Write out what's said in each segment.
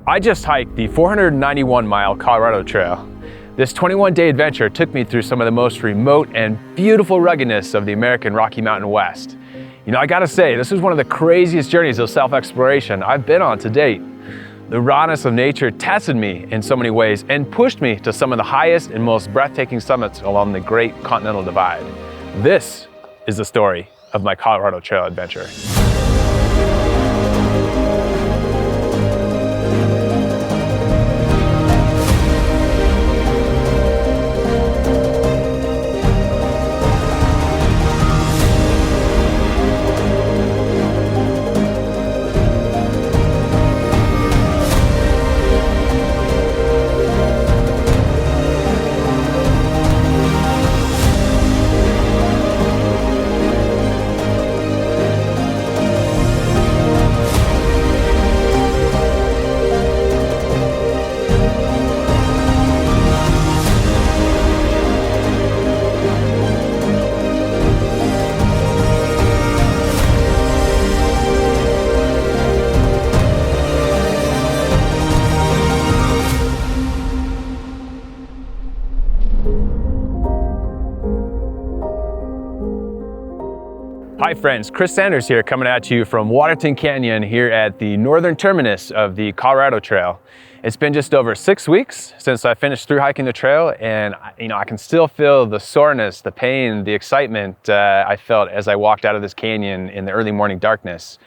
I just hiked the 491-mile Colorado Trail. This 21-day adventure took me through some of the most remote and beautiful ruggedness of the American Rocky Mountain West. You know, I gotta say, this is one of the craziest journeys of self-exploration I've been on to date. The rawness of nature tested me in so many ways and pushed me to some of the highest and most breathtaking summits along the Great Continental Divide. This is the story of my Colorado Trail adventure. Hi friends, Chris Sanders here coming at you from Waterton Canyon here at the northern terminus of the Colorado Trail. It's been just over 6 weeks since I finished through hiking the trail, and I can still feel the soreness, the pain, the excitement I felt as I walked out of this canyon in the early morning darkness.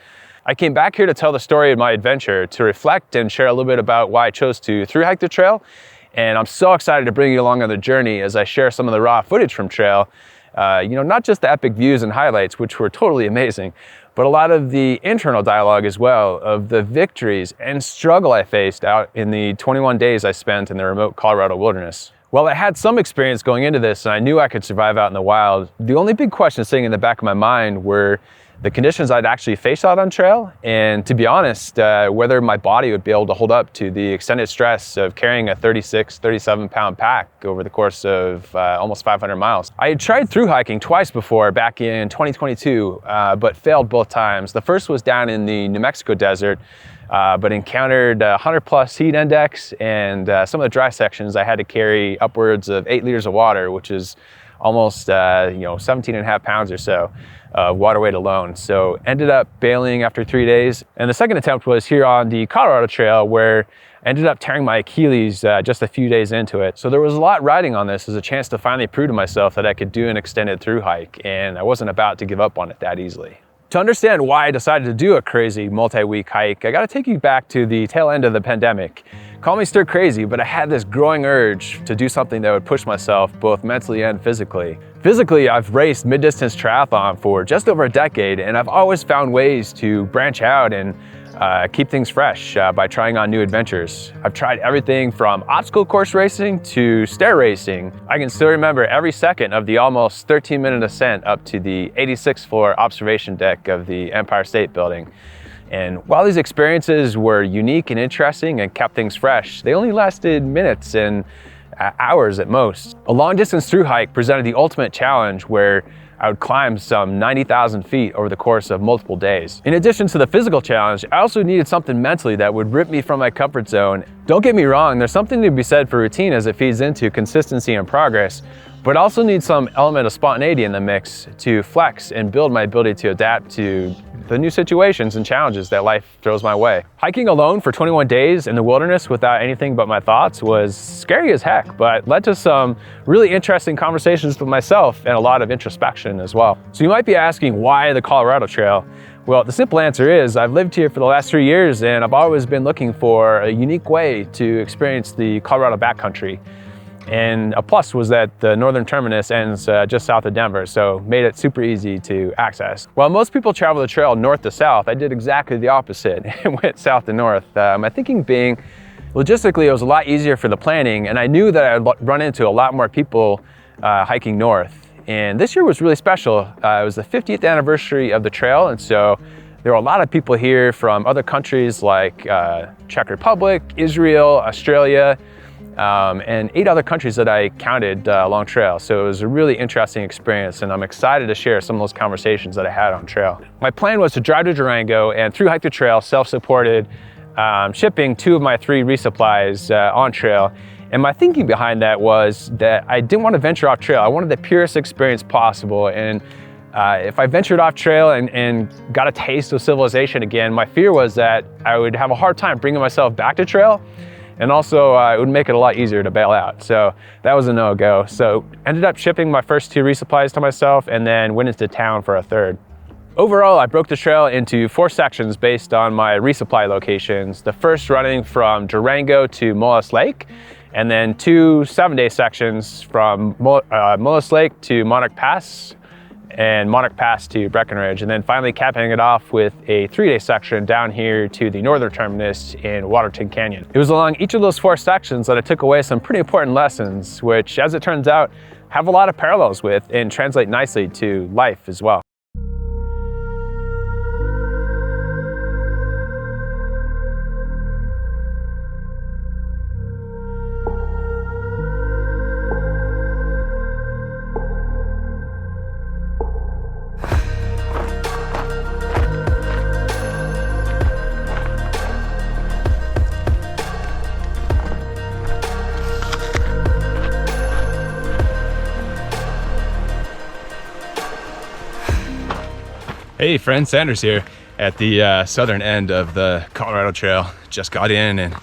I came back here to tell the story of my adventure, to reflect and share a little bit about why I chose to through hike the trail, and I'm so excited to bring you along on the journey as I share some of the raw footage from trail. Not just the epic views and highlights, which were totally amazing, but a lot of the internal dialogue as well of the victories and struggle I faced out in the 21 days I spent in the remote Colorado wilderness. Well, I had some experience going into this and I knew I could survive out in the wild. The only big question sitting in the back of my mind were the conditions I'd actually face out on trail, and to be honest, whether my body would be able to hold up to the extended stress of carrying a 36, 37 pound pack over the course of almost 500 miles. I had tried through hiking twice before back in 2022, but failed both times. The first was down in the New Mexico desert, but encountered 100+ heat index, and some of the dry sections I had to carry upwards of 8 liters of water, which is almost 17.5 pounds or so. Water weight alone. So ended up bailing after 3 days. And the second attempt was here on the Colorado Trail, where I ended up tearing my Achilles just a few days into it. So there was a lot riding on this as a chance to finally prove to myself that I could do an extended through hike, and I wasn't about to give up on it that easily. To understand why I decided to do a crazy multi-week hike, I gotta take you back to the tail end of the pandemic. Call me stir crazy, but I had this growing urge to do something that would push myself both mentally and physically. Physically, I've raced mid-distance triathlon for just over a decade, and I've always found ways to branch out and keep things fresh by trying on new adventures. I've tried everything from obstacle course racing to stair racing. I can still remember every second of the almost 13-minute ascent up to the 86th floor observation deck of the Empire State Building. And while these experiences were unique and interesting and kept things fresh, they only lasted minutes and hours at most. A long distance through hike presented the ultimate challenge where I would climb some 90,000 feet over the course of multiple days. In addition to the physical challenge, I also needed something mentally that would rip me from my comfort zone. Don't get me wrong, there's something to be said for routine as it feeds into consistency and progress, but I also need some element of spontaneity in the mix to flex and build my ability to adapt to the new situations and challenges that life throws my way. Hiking alone for 21 days in the wilderness without anything but my thoughts was scary as heck, but led to some really interesting conversations with myself and a lot of introspection as well. So you might be asking, why the Colorado Trail? Well, the simple answer is I've lived here for the last 3 years, and I've always been looking for a unique way to experience the Colorado backcountry. And a plus was that the northern terminus ends just south of Denver, so made it super easy to access. While most people travel the trail north to south, I did exactly the opposite and went south to north. My thinking being, logistically, it was a lot easier for the planning, and I knew that I'd run into a lot more people hiking north. And this year was really special. It was the 50th anniversary of the trail, and so there were a lot of people here from other countries like Czech Republic, Israel, Australia, and 8 other countries that I counted along trail. So it was a really interesting experience, and I'm excited to share some of those conversations that I had on trail. My plan was to drive to Durango and through hike the trail, self-supported, shipping 2 of my 3 resupplies on trail. And my thinking behind that was that I didn't want to venture off trail. I wanted the purest experience possible. And if I ventured off trail and got a taste of civilization again, my fear was that I would have a hard time bringing myself back to trail. And also it would make it a lot easier to bail out. So that was a no-go. So ended up shipping my first 2 resupplies to myself and then went into town for a 3rd. Overall, I broke the trail into 4 sections based on my resupply locations. The first running from Durango to Mullis Lake, and then 2 7-day sections from Mullis Lake to Monarch Pass, and Monarch Pass to Breckenridge, and then finally capping it off with a 3-day section down here to the northern terminus in Waterton Canyon. It was along each of those 4 sections that I took away some pretty important lessons, which, as it turns out, have a lot of parallels with and translate nicely to life as well. Hey friends, Sanders here at the southern end of the Colorado Trail. Just got in and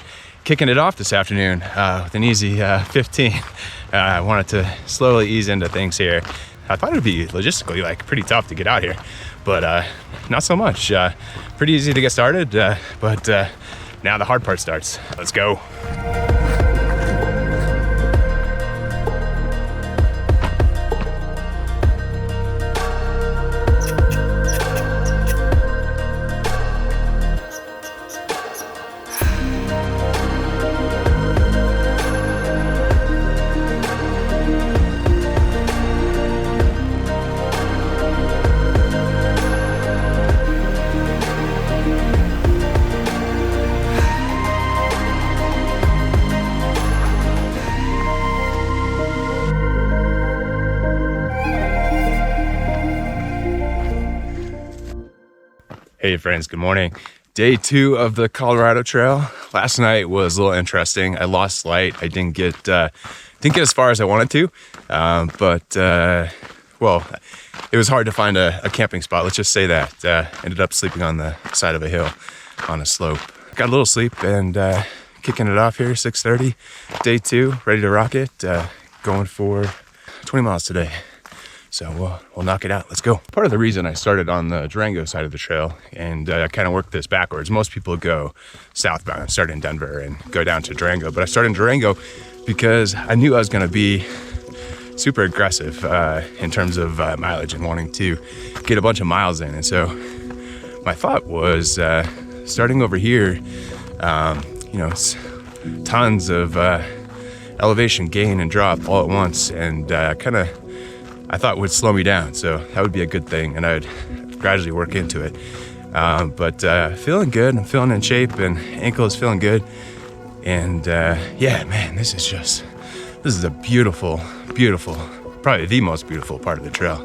kicking it off this afternoon with an easy 15. I wanted to slowly ease into things here. I thought it'd be logistically pretty tough to get out here, but not so much. Pretty easy to get started, but now the hard part starts. Let's go. Hey friends, good morning. Day 2 of the Colorado Trail. Last night was a little interesting. I lost light. I didn't get as far as I wanted to, well, it was hard to find a camping spot. Let's just say that. Ended up sleeping on the side of a hill on a slope. Got a little sleep and kicking it off here, 6:30. Day 2, ready to rock it. Going for 20 miles today. So we'll knock it out. Let's go. Part of the reason I started on the Durango side of the trail, and I kind of worked this backwards. Most people go southbound, start in Denver and go down to Durango. But I started in Durango because I knew I was going to be super aggressive in terms of mileage and wanting to get a bunch of miles in. And so my thought was starting over here, tons of elevation gain and drop all at once, and I thought would slow me down, so that would be a good thing, and I would gradually work into it. But feeling good, I'm feeling in shape, and ankle is feeling good. And yeah, man, this is a beautiful, beautiful, probably the most beautiful part of the trail.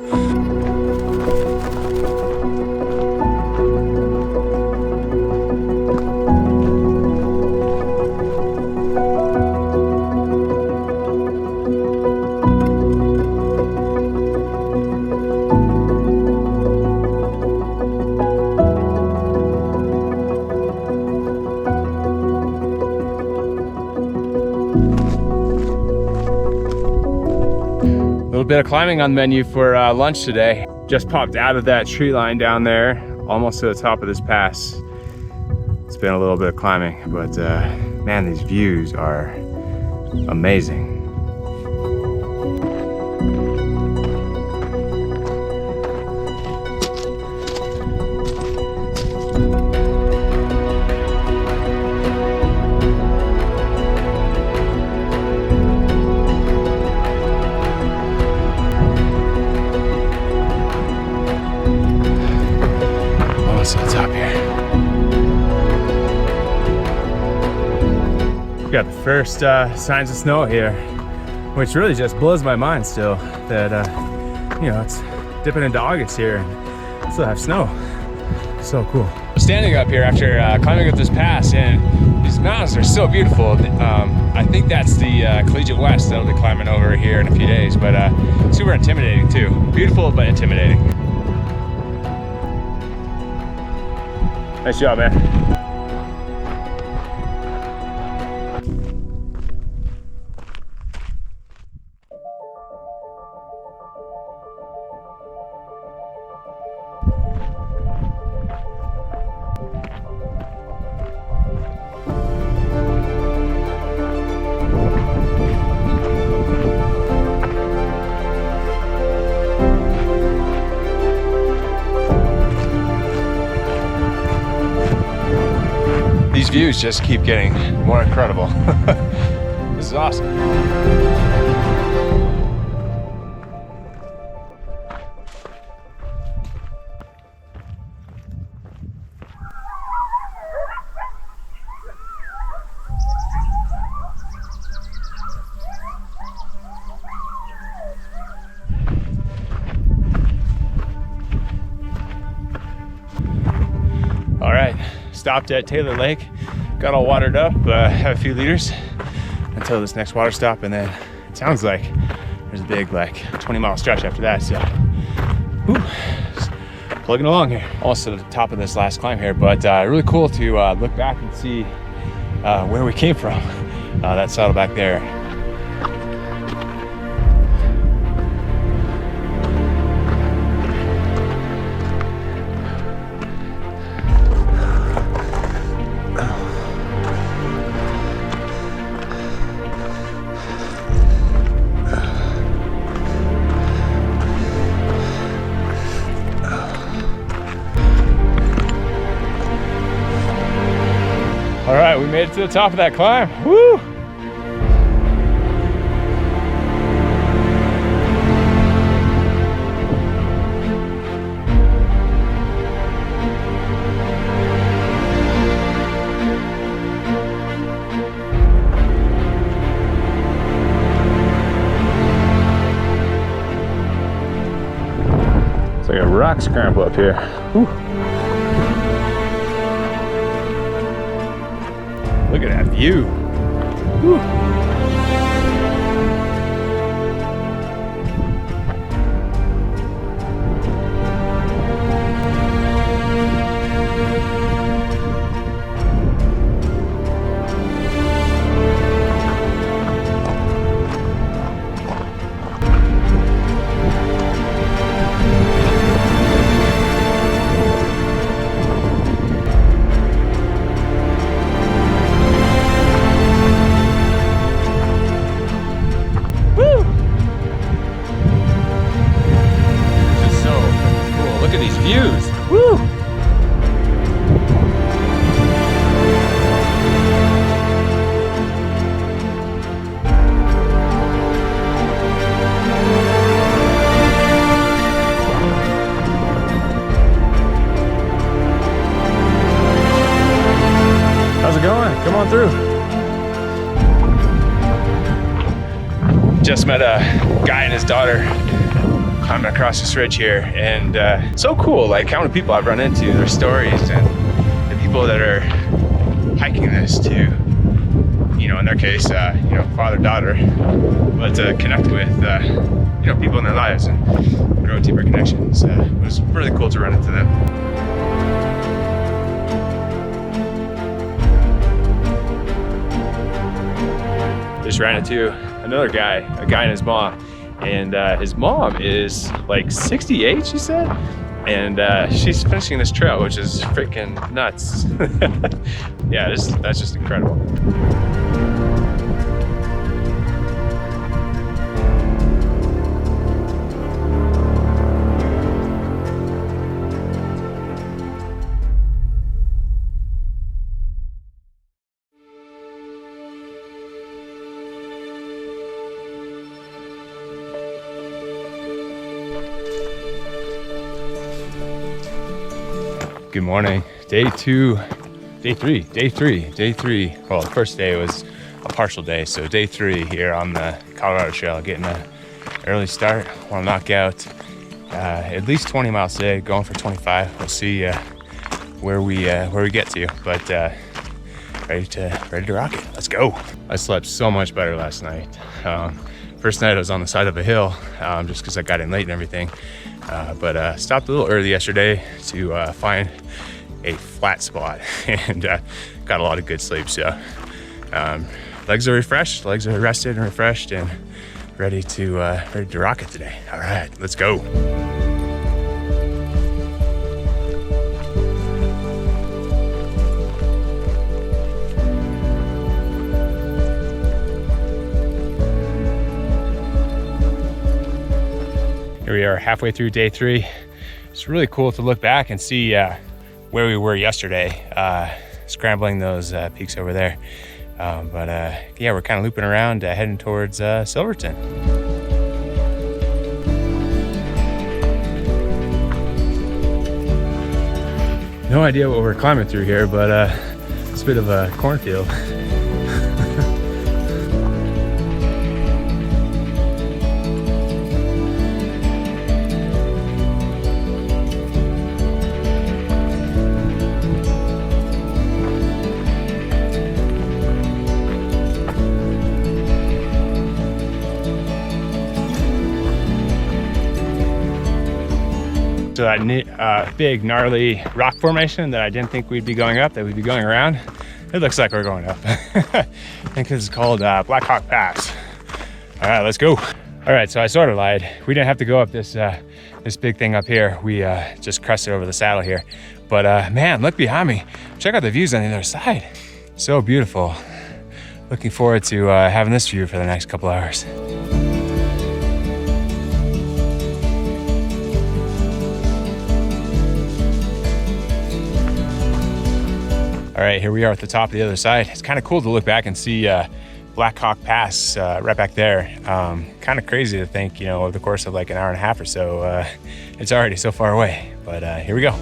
A bit of climbing on the menu for lunch today. Just popped out of that tree line down there, almost to the top of this pass. It's been a little bit of climbing, but man, these views are amazing. To the top here. We got the first signs of snow here, which really just blows my mind still that it's dipping into August here and still have snow. So cool. standing up here after climbing up this pass, and these mountains are so beautiful. I think that's the Collegiate West that I'll be climbing over here in a few days, but super intimidating too. Beautiful, but intimidating. Nice job, man. These views just keep getting more incredible. This is awesome. All right, stopped at Taylor Lake, got all watered up, have a few liters until this next water stop, and then it sounds like there's a big 20-mile stretch after that, so just plugging along here. Almost to the top of this last climb here, but really cool to look back and see where we came from. That saddle back there. All right, we made it to the top of that climb. Woo! It's like a rock scramble up here. Woo. Look at that view. Whew. Views. Woo! How's it going? Come on through. Just met a guy and his daughter climbing across this ridge here, and so cool, like how many people I've run into, their stories, and the people that are hiking this to, you know, in their case, you know, father-daughter, but to connect with, you know, people in their lives and grow deeper connections. It was really cool to run into them. Just ran into another guy, a guy and his mom. And his mom is like 68, she said, and she's finishing this trail, which is freaking nuts. Yeah, that's just incredible. Good morning. Day three. Well, the first day was a partial day, so day 3 here on the Colorado Trail, getting an early start. Want to knock out at least 20 miles today, going for 25. We'll see where we get to. But ready to rock it. Let's go. I slept so much better last night. First night I was on the side of a hill, just because I got in late and everything. But stopped a little early yesterday to find a flat spot and got a lot of good sleep. So legs are refreshed, legs are rested and refreshed, and ready to rock it today. All right, let's go. Here we are halfway through day 3. It's really cool to look back and see where we were yesterday, scrambling those peaks over there. But yeah, we're kind of looping around, heading towards Silverton. No idea what we're climbing through here, but it's a bit of a cornfield. So that big gnarly rock formation that I didn't think we'd be going up, that we'd be going around, it looks like we're going up. I think this is called Black Hawk Pass. All right, let's go. All right, so I sort of lied. We didn't have to go up this big thing up here. We just crested over the saddle here. But man, look behind me. Check out the views on the other side. So beautiful. Looking forward to having this view for the next couple hours. All right, here we are at the top of the other side. It's kind of cool to look back and see Black Hawk Pass right back there. Kind of crazy to think, you know, over the course of like an hour and a half or so, it's already so far away. But here we go.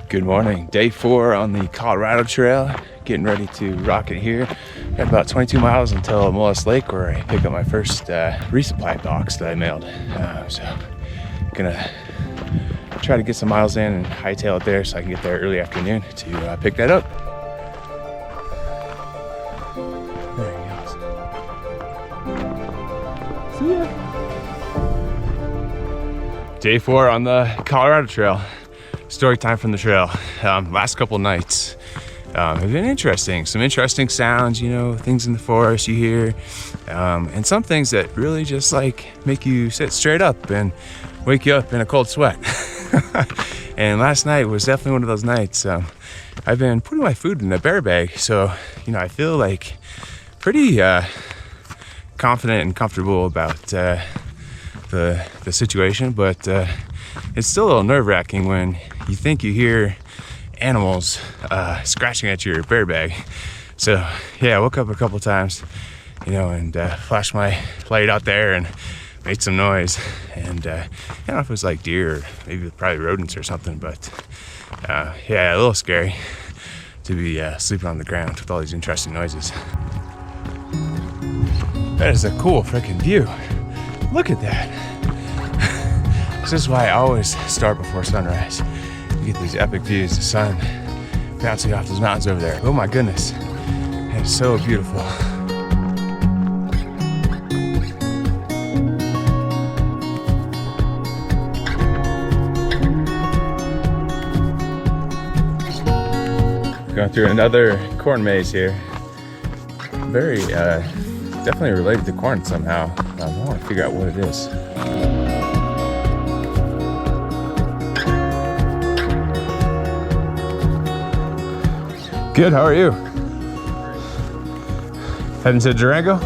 Good morning, day 4 on the Colorado Trail, getting ready to rock it here. Got about 22 miles until Mullis Lake, where I pick up my first resupply box that I mailed. So gonna try to get some miles in and hightail it there so I can get there early afternoon to pick that up. There he goes. See ya. Day 4 on the Colorado Trail. Story time from the trail. Last couple nights have been interesting. Some interesting sounds, you know, things in the forest you hear, and some things that really just like make you sit straight up and wake you up in a cold sweat. And last night was definitely one of those nights. I've been putting my food in a bear bag, so you know I feel like pretty confident and comfortable about the situation, but it's still a little nerve-wracking when you think you hear animals scratching at your bear bag. So yeah, I woke up a couple times, you know, and flashed my light out there and made some noise. And I don't know if it was like deer or maybe probably rodents or something, but yeah, a little scary to be sleeping on the ground with all these interesting noises. That is a cool freaking view. Look at that. This is why I always start before sunrise. You get these epic views, the sun bouncing off those mountains over there. Oh my goodness, it's so beautiful. Going through another corn maze here. Very, definitely related to corn somehow. I want to figure out what it is. Good, how are you? Heading to Durango?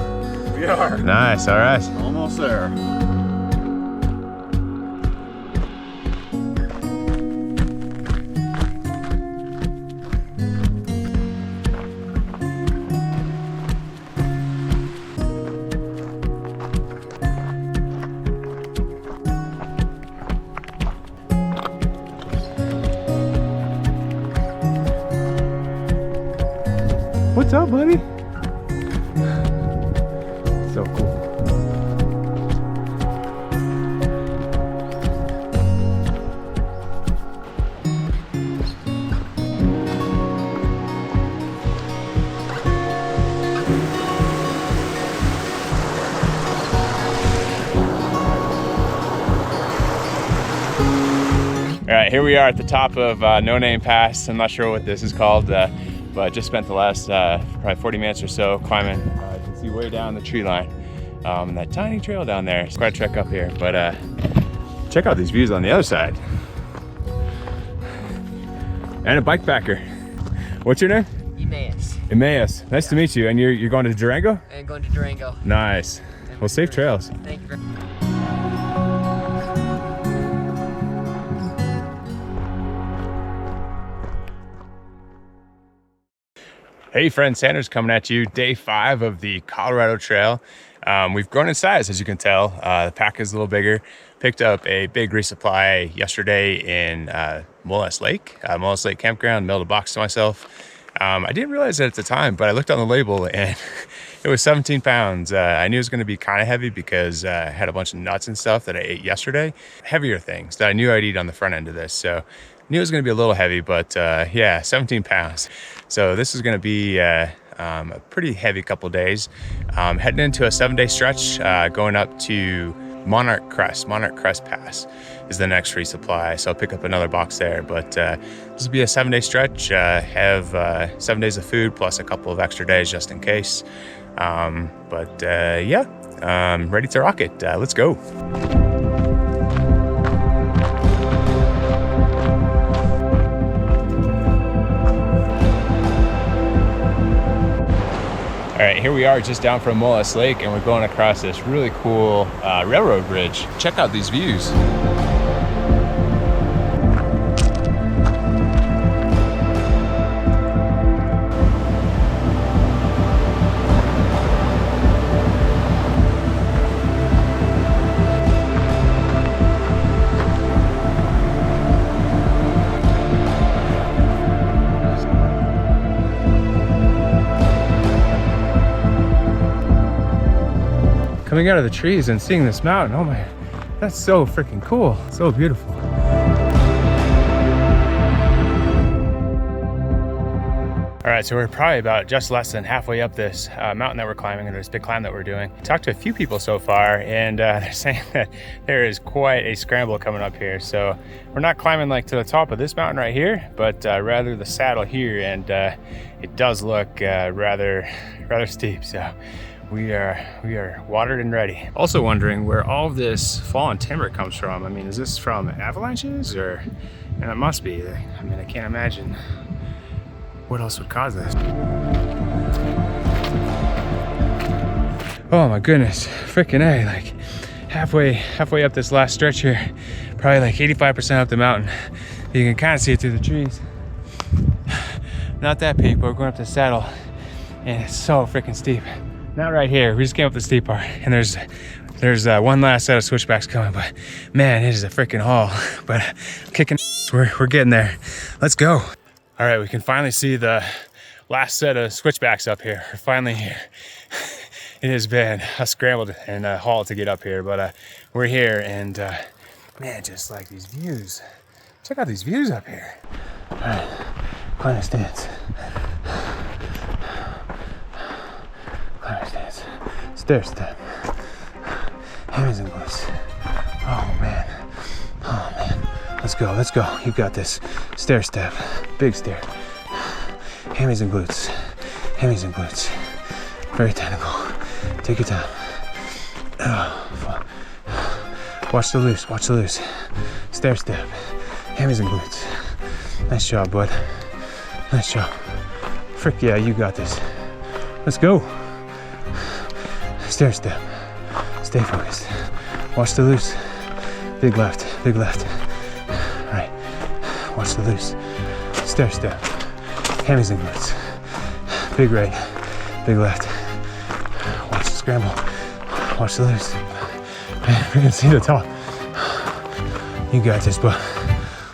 We are. Nice, all right. Almost there. What's up, buddy? So cool. All right, here we are at the top of No Name Pass. I'm not sure what this is called, but just spent the last probably 40 minutes or so climbing. You can see way down the tree line, that tiny trail down there. It's quite a trek up here, but check out these views on the other side. And a bike packer. What's your name? Emmaus. Emmaus. Nice to meet you. And you're going to Durango? I'm going to Durango. Nice. Well, safe trails. Thank you very much. Hey friends, Sanders coming at you. Day 5 of the Colorado Trail. We've grown in size, as you can tell. The pack is a little bigger. Picked up a big resupply yesterday in Molles Lake Campground. Mailed a box to myself. I didn't realize that at the time, but I looked on the label and it was 17 pounds. I knew it was going to be kind of heavy because I had a bunch of nuts and stuff that I ate yesterday. Heavier things that I knew I'd eat on the front end of this. So knew it was going to be a little heavy, but yeah, 17 pounds. So this is going to be a pretty heavy couple days. Heading into a 7-day stretch, going up to Monarch Crest Pass is the next resupply. So I'll pick up another box there, but this will be a 7-day stretch. Have 7 days of food plus a couple of extra days just in case. Yeah, ready to rock it. Let's go. All right, here we are just down from Molles Lake and we're going across this really cool railroad bridge. Check out these views. Coming out of the trees and seeing this mountain, oh my, that's so freaking cool. So beautiful. All right, so we're probably about just less than halfway up this mountain that we're climbing, or this big climb that we're doing. Talked to a few people so far, and they're saying that there is quite a scramble coming up here. So we're not climbing like to the top of this mountain right here, but rather the saddle here, and it does look rather steep. So we are watered and ready. Also wondering where all of this fallen timber comes from. I mean, is this from avalanches or? And it must be. I mean, I can't imagine what else would cause this. Oh my goodness, freaking A, like halfway up this last stretch here, probably like 85% up the mountain. You can kind of see it through the trees. Not that peak, but we're going up the saddle and it's so freaking steep. Not right here, we just came up the steep part and there's one last set of switchbacks coming, but man, it is a freaking haul. But kicking, we're getting there. Let's go. All right, we can finally see the last set of switchbacks up here. We're finally here. It has been a scramble and a haul to get up here, but we're here and man, just like these views. Check out these views up here. All right, climber stance. Climber stance. Stair step. Hammies and glutes. Oh man. Oh man. Let's go, let's go. You got this. Stair step. Big stair. Hammies and glutes. Hammies and glutes. Very technical. Take your time. Oh, watch the loose, watch the loose. Stair step. Hammies and glutes. Nice job, bud. Nice job. Frick yeah, you got this. Let's go. Stair step. Stay focused. Watch the loose. Big left, big left. Right. Watch the loose. Stair step. Hammies and glutes. Big right, big left. Watch the scramble. Watch the loose. Man, we can see the top. You got this, bud.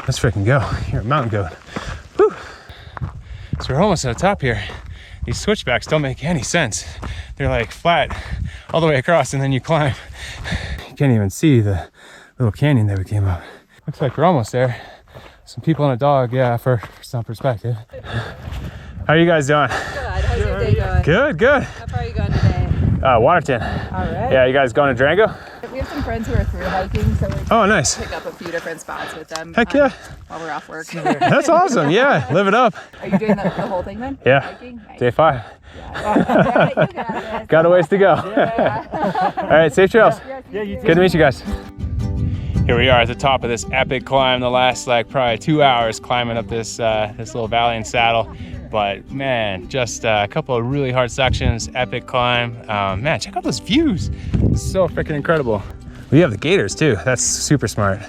Let's freaking go. You're a mountain goat. Woo. So we're almost at the top here. these switchbacks don't make any sense. They're like flat all the way across, and then you climb. You can't even see the little canyon that we came up. Looks like we're almost there. Some people and a dog, yeah, for some perspective. How are you guys doing? Good. How's your day going? Good, good. How far are you going today? Waterton. All right. Yeah, you guys going to Durango? We have some friends who are through hiking, so we Oh, nice. pick up a few different spots with them. Heck yeah. While we're off work. That's awesome. Yeah, live it up. Are you doing the whole thing then? Yeah. Hiking? Nice. Day 5. Yeah, you got it. Got a ways to go. Yeah. All right, safe trails. Yeah, you Good to meet you guys. Here we are at the top of this epic climb. The last like probably 2 hours climbing up this this little valley and saddle. But man, just a couple of really hard sections, epic climb. Man, check out those views. It's so freaking incredible. We have the gaiters too. That's super smart.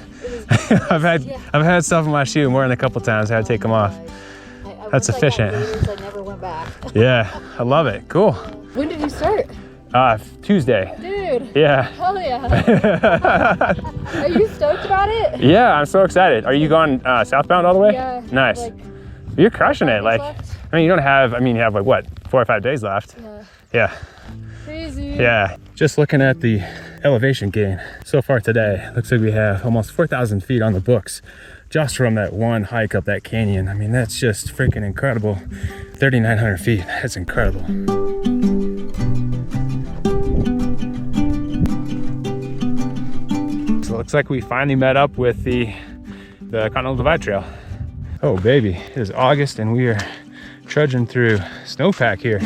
I've had stuff in my shoe more than a couple times. I had to take them off. That's efficient. I never went back. Yeah, I love it. Cool. When did you start? Tuesday. Dude. Yeah. Hell yeah. Are you stoked about it? Yeah, I'm so excited. Are you going southbound all the way? Yeah. Nice. Like, You're crushing it. Like, left. I mean, you don't have, I mean, you have like what, 4 or 5 days left? Yeah. Yeah. Crazy. Yeah. Just looking at the elevation gain so far today, looks like we have almost 4,000 feet on the books just from that one hike up that canyon. I mean, that's just freaking incredible. 3,900 feet. That's incredible. So it looks like we finally met up with the Continental Divide Trail. Oh baby, it is August and we are trudging through snowpack here.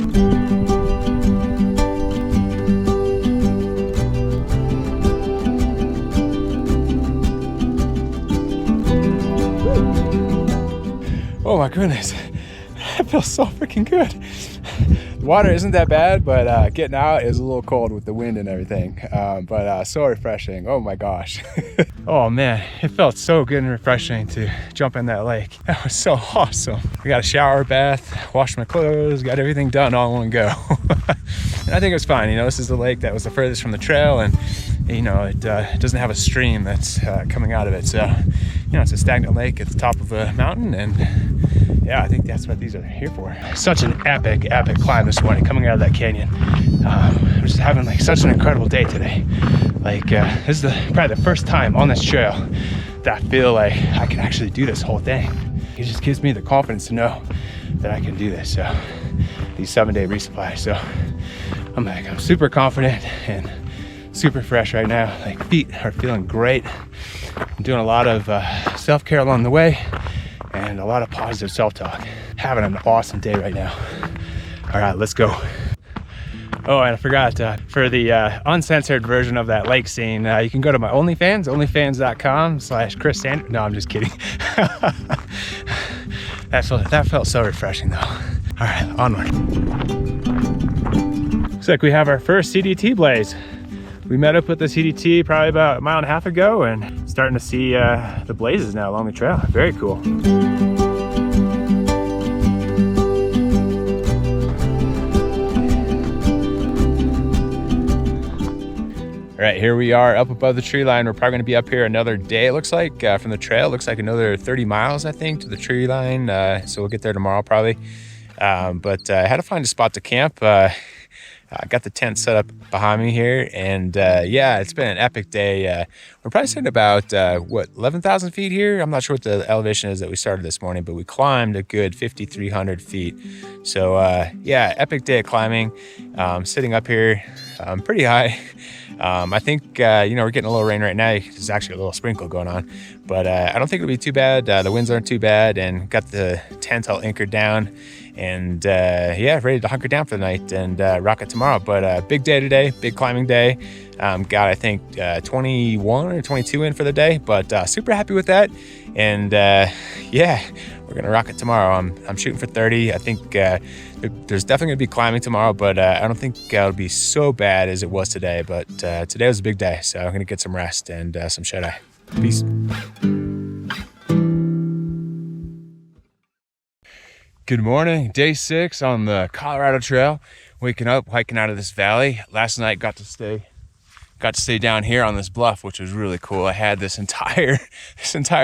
Oh my goodness, that feels so freaking good. The water isn't that bad, but getting out is a little cold with the wind and everything. But so refreshing, oh my gosh. Oh man, it felt so good and refreshing to jump in that lake. That was so awesome. We got a shower, bath, washed my clothes, got everything done all in one go. And I think it was fine. You know, this is the lake that was the furthest from the trail, and you know, it doesn't have a stream that's coming out of it. So, you know, it's a stagnant lake at the top of a mountain, and yeah, I think that's what these are here for. Such an epic climb this morning coming out of that canyon. I'm just having like such an incredible day today. Like this is probably the first time on this trail that I feel like I can actually do this whole thing. It just gives me the confidence to know that I can do this. So these 7-day resupplies. So I'm super confident and super fresh right now. Like feet are feeling great. I'm doing a lot of self-care along the way and a lot of positive self-talk. Having an awesome day right now. All right, let's go. Oh, and I forgot, for the uncensored version of that lake scene, you can go to my OnlyFans, onlyfans.com/Chris Sanders. No, I'm just kidding. That felt so refreshing though. All right, onward. Looks like we have our first CDT blaze. We met up with the CDT probably about 1.5 miles ago and starting to see the blazes now along the trail. Very cool. All right, here we are up above the tree line. We're probably gonna be up here another day, it looks like, from the trail. It looks like another 30 miles, I think, to the tree line. So we'll get there tomorrow probably. But I had to find a spot to camp. I got the tent set up behind me here, and yeah, it's been an epic day. We're probably sitting about, 11,000 feet here? I'm not sure what the elevation is that we started this morning, but we climbed a good 5,300 feet. So yeah, epic day of climbing. Sitting up here pretty high. I think, you know, we're getting a little rain right now. There's actually a little sprinkle going on, but I don't think it'll be too bad. The winds aren't too bad, and got the tent all anchored down, and yeah, ready to hunker down for the night and rock it tomorrow. But big day today, big climbing day. Got, I think, 21 or 22 in for the day, but super happy with that. And yeah, we're gonna rock it tomorrow. I'm shooting for 30. I think there's definitely gonna be climbing tomorrow, but I don't think it'll be so bad as it was today. But today was a big day, so I'm gonna get some rest and some shut-eye. Peace. Good morning, day 6 on the Colorado Trail. Waking up, hiking out of this valley. Last night got to stay down here on this bluff, which was really cool. I had this entire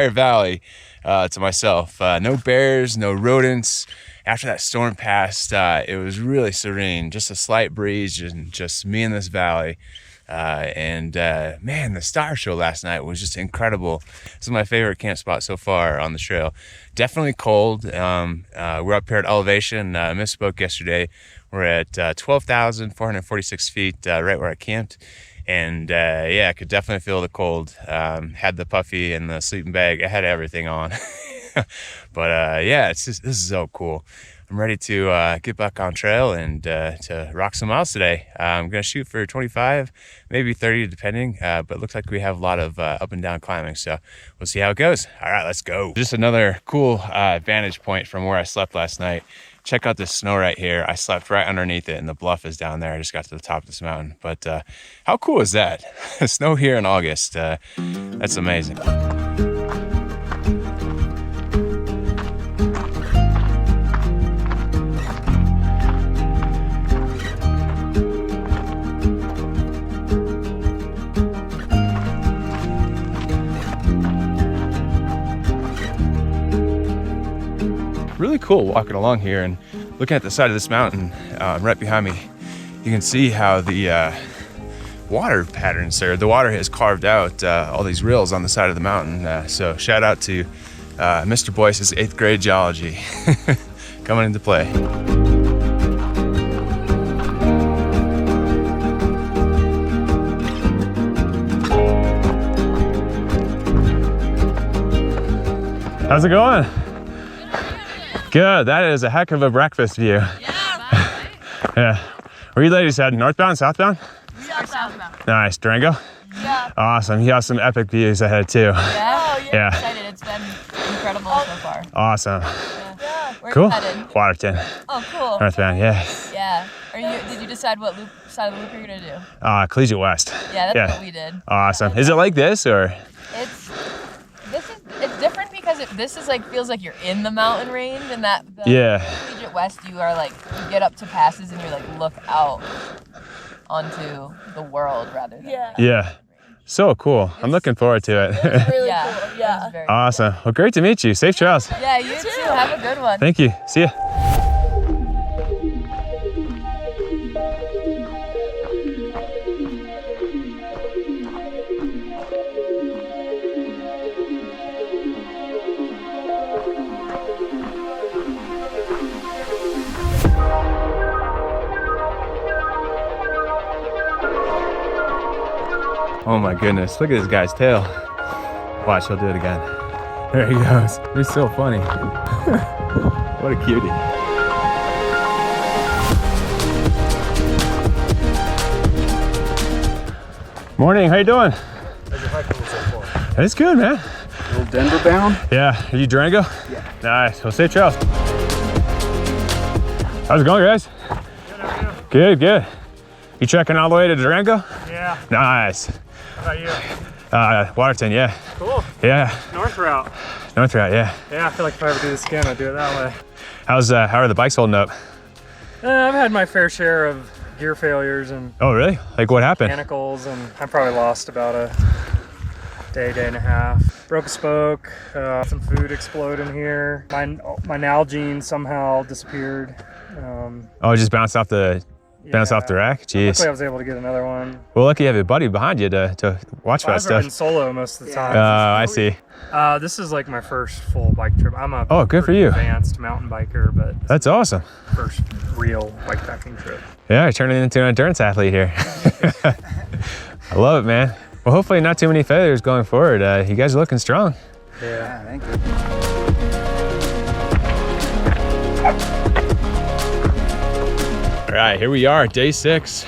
valley to myself. No bears, no rodents, after that storm passed, it was really serene, just a slight breeze and just me in this valley. Man, the star show last night was just incredible. This is my favorite camp spot so far on the trail. Definitely cold. We're up here at elevation. Misspoke yesterday. We're at 12,446 feet, right where I camped. And yeah, I could definitely feel the cold. Had the puffy and the sleeping bag. I had everything on. But yeah, this is so cool. I'm ready to get back on trail and to rock some miles today. I'm gonna shoot for 25, maybe 30 depending, but it looks like we have a lot of up and down climbing, so we'll see how it goes. All right, let's go. Just another cool vantage point from where I slept last night. Check out this snow right here. I slept right underneath it and the bluff is down there. I just got to the top of this mountain, but how cool is that? Snow here in August, that's amazing. Really cool walking along here and looking at the side of this mountain right behind me. You can see how the water patterns there. The water has carved out all these rills on the side of the mountain. So shout out to Mr. Boyce's 8th grade geology coming into play. How's it going? Good. That is a heck of a breakfast view. Yeah. Yeah. Where you ladies heading? Northbound, southbound? Southbound. Nice. Durango? Yeah. Awesome. You have some epic views ahead too. Yeah. Yeah. I'm excited. It's been incredible so far. Awesome. Yeah. Where Cool. you headed? Waterton. Oh, cool. Northbound, yeah. Yeah. Did you decide what side of the loop you're gonna do? Collegiate West. Yeah, that's what we did. Awesome. Is it like this or? It's different because this is feels like you're in the mountain range, and the Collegiate West you get up to passes and you look out onto the world rather than Yeah. So cool. I'm looking forward to it. It's really cool. Yeah. Very Awesome. Well, great to meet you. Safe trails. cool. Yeah, you too. Have a good one. Thank you. See ya. Oh my goodness, look at this guy's tail. Watch, he'll do it again. There he goes. He's so funny. What a cutie. Morning, how you doing? How's your hike going so far? It's good, man. A little Denver bound? Yeah, are you Durango? Yeah. Nice, well, safe trails. How's it going, guys? Good, good. You trekking all the way to Durango? Yeah. Nice. How about you? Waterton, yeah. Cool. Yeah, North route. North route, yeah. Yeah, I feel like if I ever do this again, I'd do it that way. How are the bikes holding up? I've had my fair share of gear failures and Oh, really? Like what happened? mechanicals, and I probably lost about a day and a half. Broke a spoke, some food exploded in here. My Nalgene somehow disappeared. Oh, it just bounced off the rack? Jeez. Luckily I was able to get another one. Well, lucky you have a buddy behind you to watch for that I've ridden stuff. solo most of the time. I see. This is like my first full bike trip. I'm a Good for pretty you. advanced mountain biker, but this That's awesome. is my first real bikepacking trip. Yeah, you're turning into an endurance athlete here. I love it, man. Well, hopefully not too many failures going forward. You guys are looking strong. Yeah, Thank you. All right, here we are, day 6.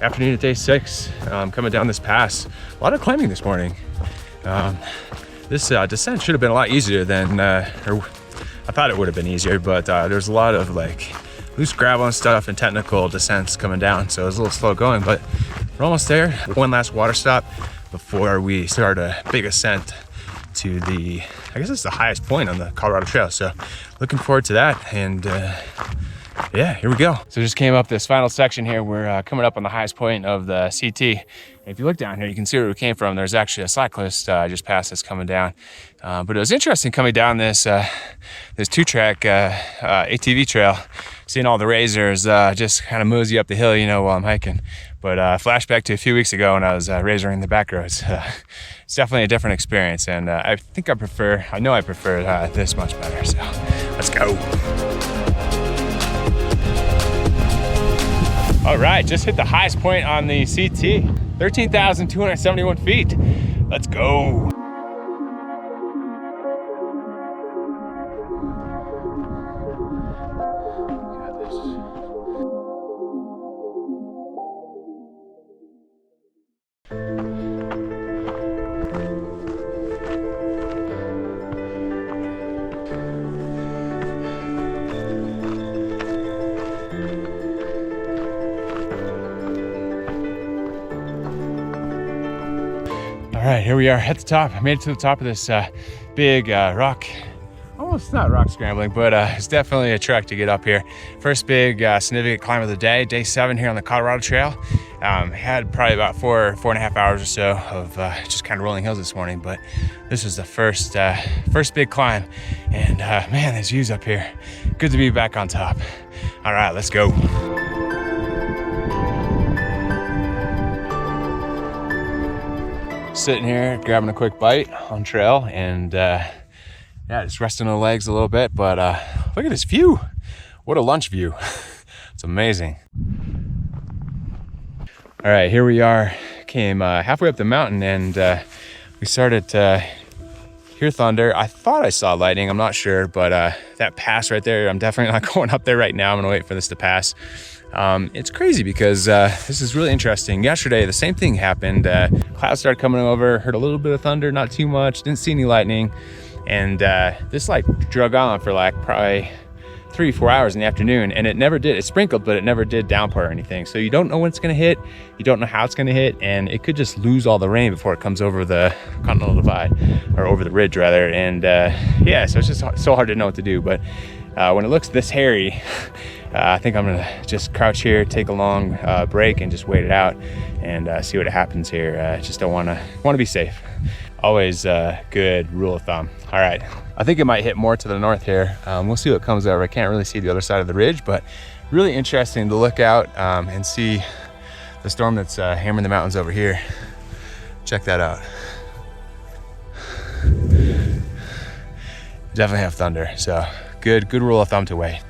Afternoon of day 6. Coming down this pass. A lot of climbing this morning. This descent should have been a lot easier than, I thought it would have been easier, but there's a lot of loose gravel and stuff and technical descents coming down, so it was a little slow going, but we're almost there. One last water stop before we start a big ascent to I guess it's the highest point on the Colorado Trail, so looking forward to that, and yeah, here we go. So just came up this final section here. We're coming up on the highest point of the CT. And if you look down here, you can see where we came from. There's actually a cyclist just past us coming down. But it was interesting coming down this this 2-track ATV trail, seeing all the razors just kind of mosey up the hill, you know, while I'm hiking. But flashback to a few weeks ago when I was razoring the back roads. It's definitely a different experience, and I know I prefer this much better. So let's go. All right, just hit the highest point on the CT, 13,271 feet. Let's go. All right, here we are at the top. I made it to the top of this big rock. Almost not rock scrambling, but it's definitely a trek to get up here. First big significant climb of the day, day 7 here on the Colorado Trail. Had probably about 4.5 hours or so of just kind of rolling hills this morning, but this was the first big climb. And man, there's views up here. Good to be back on top. All right, let's go. Sitting here, grabbing a quick bite on trail, and yeah, just resting the legs a little bit, but look at this view. What a lunch view. It's amazing. All right, here we are. Came halfway up the mountain, and we started to hear thunder. I thought I saw lightning, I'm not sure, but that pass right there, I'm definitely not going up there right now. I'm gonna wait for this to pass. It's crazy because this is really interesting. Yesterday, the same thing happened. Clouds started coming over, heard a little bit of thunder, not too much, didn't see any lightning. And this like drug on for like probably 3-4 hours in the afternoon, and it never did. It sprinkled, but it never did downpour or anything. So you don't know when it's gonna hit, you don't know how it's gonna hit, and it could just lose all the rain before it comes over the Continental Divide, or over the ridge rather. And yeah, so it's just so hard to know what to do. But when it looks this hairy, I think I'm gonna just crouch here, take a long break, and just wait it out and see what happens here. Just don't wanna be safe. Always a good rule of thumb. All right, I think it might hit more to the north here. We'll see what comes over. I can't really see the other side of the ridge, but really interesting to look out and see the storm that's hammering the mountains over here. Check that out. Definitely have thunder, so good rule of thumb to wait.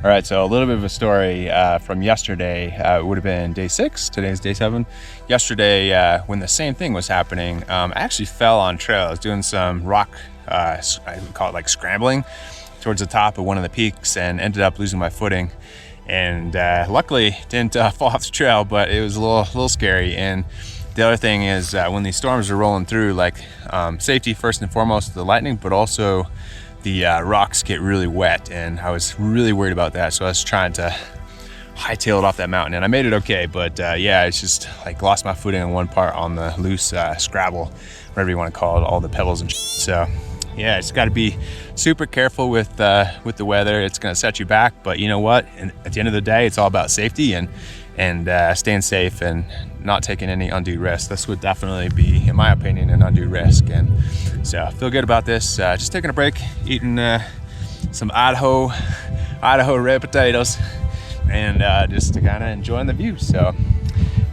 All right, so a little bit of a story from yesterday. It would have been day 6, today's day 7. Yesterday, when the same thing was happening, I actually fell on trail. I was doing some rock, I would call it like scrambling, towards the top of one of the peaks, and ended up losing my footing. And luckily didn't fall off the trail, but it was a little scary. And the other thing is when these storms are rolling through, like safety first and foremost, the lightning, but also the rocks get really wet, and I was really worried about that. So I was trying to hightail it off that mountain, and I made it okay. But yeah, it's just like lost my footing in one part on the loose scrabble, whatever you want to call it, all the pebbles and shit. So yeah, it's got to be super careful with the weather. It's gonna set you back, but you know what? And at the end of the day, it's all about safety and staying safe and not taking any undue risk. This would definitely be, in my opinion, an undue risk. And so I feel good about this. Just taking a break, eating some Idaho red potatoes, and just to kind of enjoying the view. So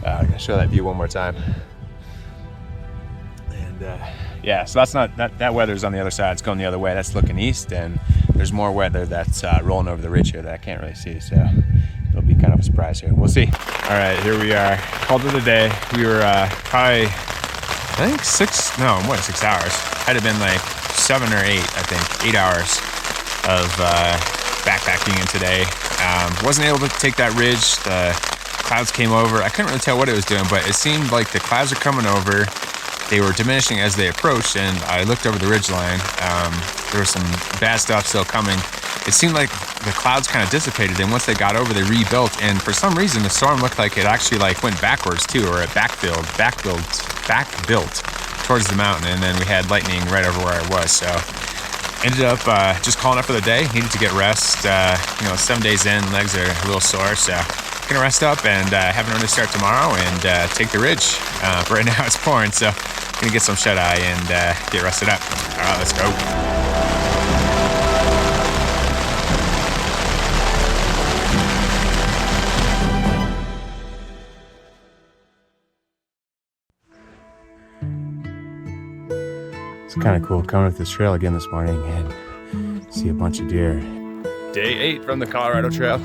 I'm gonna show that view one more time. And yeah, so that's not, that weather's on the other side. It's going the other way. That's looking east, and there's more weather that's rolling over the ridge here that I can't really see. So it'll be kind of a surprise here. We'll see. All right, here we are. Called it a day. We were probably, I think 6 hours. Had it been like 7 or 8, I think, 8 hours of backpacking in today. Wasn't able to take that ridge. The clouds came over. I couldn't really tell what it was doing, but it seemed like the clouds are coming over. They were diminishing as they approached, and I looked over the ridgeline. There was some bad stuff still coming. It seemed like the clouds kind of dissipated, and once they got over, they rebuilt. And for some reason, the storm looked like it actually like went backwards too, or it backbuilt towards the mountain. And then we had lightning right over where I was. So Ended up just calling it for the day. Needed to get rest. 7 days in, legs are a little sore, so gonna rest up and have an early start tomorrow and take the ridge. Right now it's pouring, so gonna get some shut eye and get rested up. All right, let's go. It's kind of cool coming up this trail again this morning and see a bunch of deer. Day 8 from the Colorado Trail.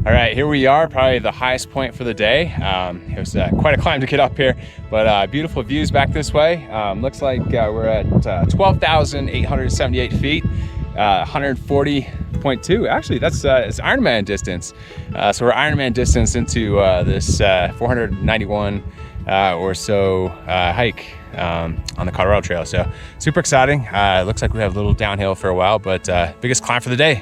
All right, here we are, probably the highest point for the day. It was quite a climb to get up here, but beautiful views back this way. Looks like we're at 12,878 feet, 140.2. Actually, that's it's Ironman distance. So we're Ironman distance into this 491 or so hike on the Colorado Trail. So super exciting. Looks like we have a little downhill for a while, but biggest climb for the day.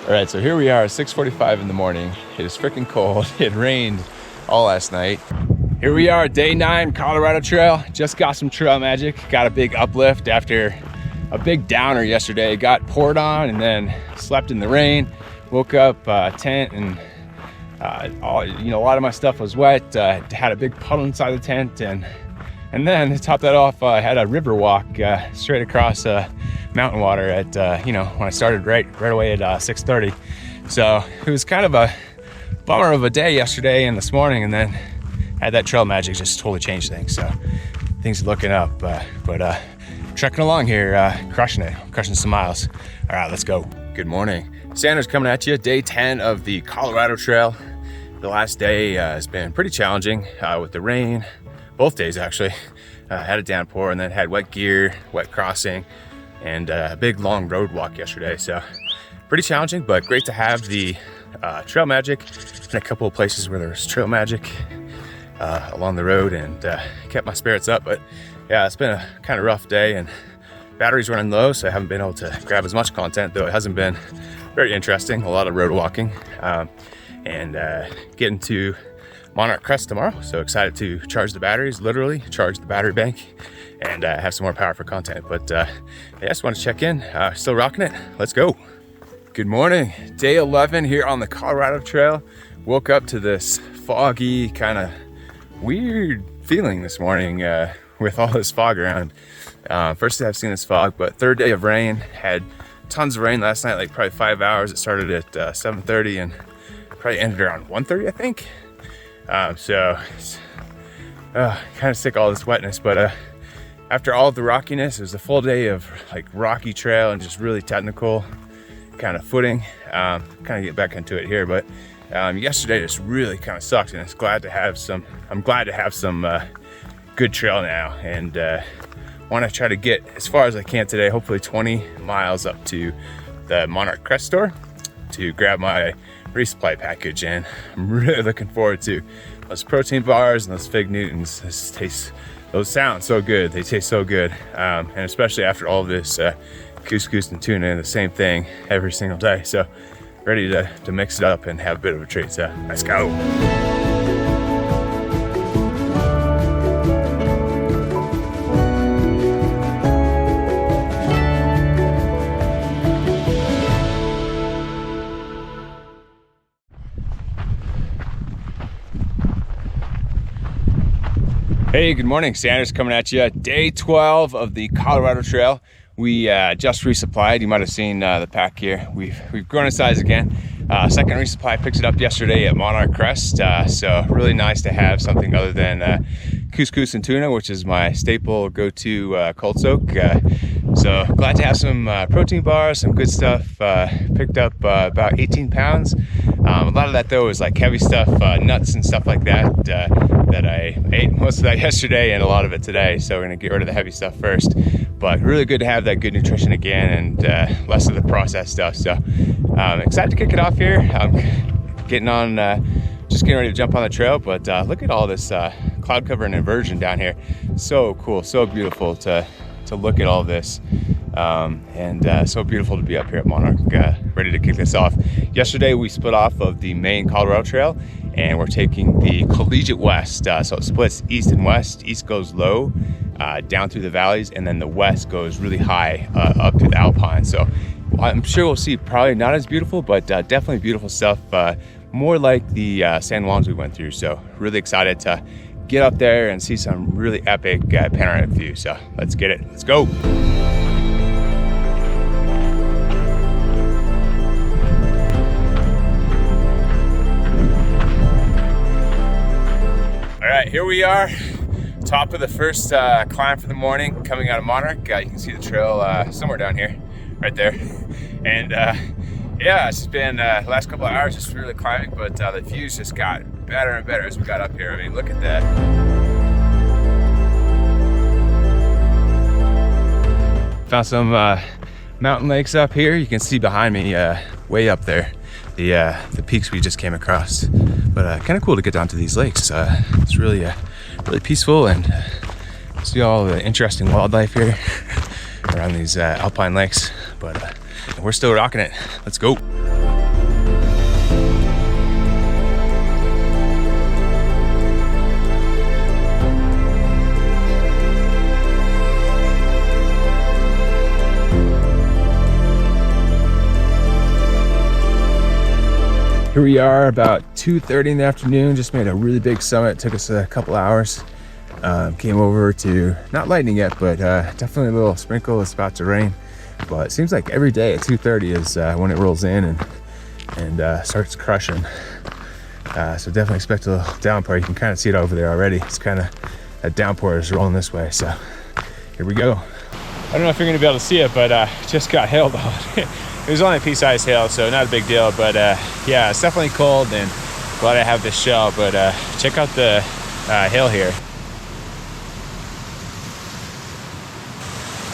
All right, so here we are, 6:45 in the morning. It is freaking cold. It rained all last night. Here we are, day 9, Colorado Trail. Just got some trail magic. Got a big uplift after a big downer yesterday. Got poured on and then slept in the rain. Woke up, tent, and a lot of my stuff was wet. Had a big puddle inside the tent, and then to top that off, I had a river walk straight across mountain water at when I started right away at 6:30. So it was kind of a bummer of a day yesterday and this morning, and then had that trail magic just totally changed things. So things are looking up, but trekking along here, crushing some miles. All right, let's go. Good morning. Sanders coming at you, day 10 of the Colorado Trail. The last day has been pretty challenging with the rain, both days actually. Had a downpour and then had wet gear, wet crossing, and a big long road walk yesterday. So pretty challenging, but great to have the trail magic in a couple of places where there's trail magic along the road, and kept my spirits up. But yeah, it's been a kind of rough day and battery's running low, so I haven't been able to grab as much content, though it hasn't been very interesting. A lot of road walking and getting to Monarch Crest tomorrow. So excited to charge the batteries, literally charge the battery bank, and have some more power for content. But yeah, I just want to check in. Still rocking it. Let's go. Good morning. Day 11 here on the Colorado Trail. Woke up to this foggy, kind of weird feeling this morning with all this fog around. First day I've seen this fog, but third day of rain. Had tons of rain last night, like probably 5 hours. It started at 7:30 and probably ended around 1:30, I think. So it's kind of sick of all this wetness, but after all of the rockiness, it was a full day of like rocky trail and just really technical kind of footing. Kind of get back into it here, but yesterday just really kind of sucked, and I'm glad to have some good trail now, and want to try to get as far as I can today, hopefully 20 miles up to the Monarch Crest store to grab my resupply package, and I'm really looking forward to those protein bars and those Fig Newtons. Those sound so good, they taste so good, and especially after all of this couscous and tuna and the same thing every single day. So ready to mix it up and have a bit of a treat. So let's go. Hey, good morning. Sanders coming at you. Day 12 of the Colorado Trail. We just resupplied. You might have seen the pack here. We've grown in size again. Second resupply, picked it up yesterday at Monarch Crest. So really nice to have something other than couscous and tuna, which is my staple go-to cold soak. So glad to have some protein bars, some good stuff. Picked up about 18 pounds. A lot of that though is like heavy stuff, nuts and stuff like that, that I ate most of that yesterday and a lot of it today. So we're gonna get rid of the heavy stuff first. But really good to have that good nutrition again and less of the processed stuff. So excited to kick it off here. I'm getting on, just getting ready to jump on the trail, but look at all this cloud cover and inversion down here. So cool, so beautiful to look at all this. And so beautiful to be up here at Monarch, ready to kick this off. Yesterday we split off of the main Colorado Trail and we're taking the collegiate west. So it splits east and west. East goes low down through the valleys, and then the west goes really high up through the alpine. So I'm sure we'll see probably not as beautiful, but definitely beautiful stuff. More like the San Juans we went through. So really excited to get up there and see some really epic panoramic views. So let's get it. Let's go. All right, here we are, top of the first climb for the morning, coming out of Monarch. You can see the trail somewhere down here, right there. And yeah, it's just been the last couple of hours just really climbing, but the views just got better and better as we got up here. I mean, look at that. Found some mountain lakes up here. You can see behind me, way up there, the peaks we just came across. But kind of cool to get down to these lakes. It's really peaceful, and see all the interesting wildlife here around these alpine lakes. But we're still rocking it. Let's go. Here we are about 2:30 in the afternoon. Just made a really big summit. Took us a couple hours. Came over to, not lightning yet, but definitely a little sprinkle. It's about to rain. But it seems like every day at 2:30 is when it rolls in and starts crushing. So definitely expect a little downpour. You can kind of see it over there already. It's kind of, that downpour is rolling this way. So here we go. I don't know if you're gonna be able to see it, but just got hailed on. It was only a pea-sized hail, so not a big deal. But yeah, it's definitely cold, and glad I have this shell. But check out the hill here.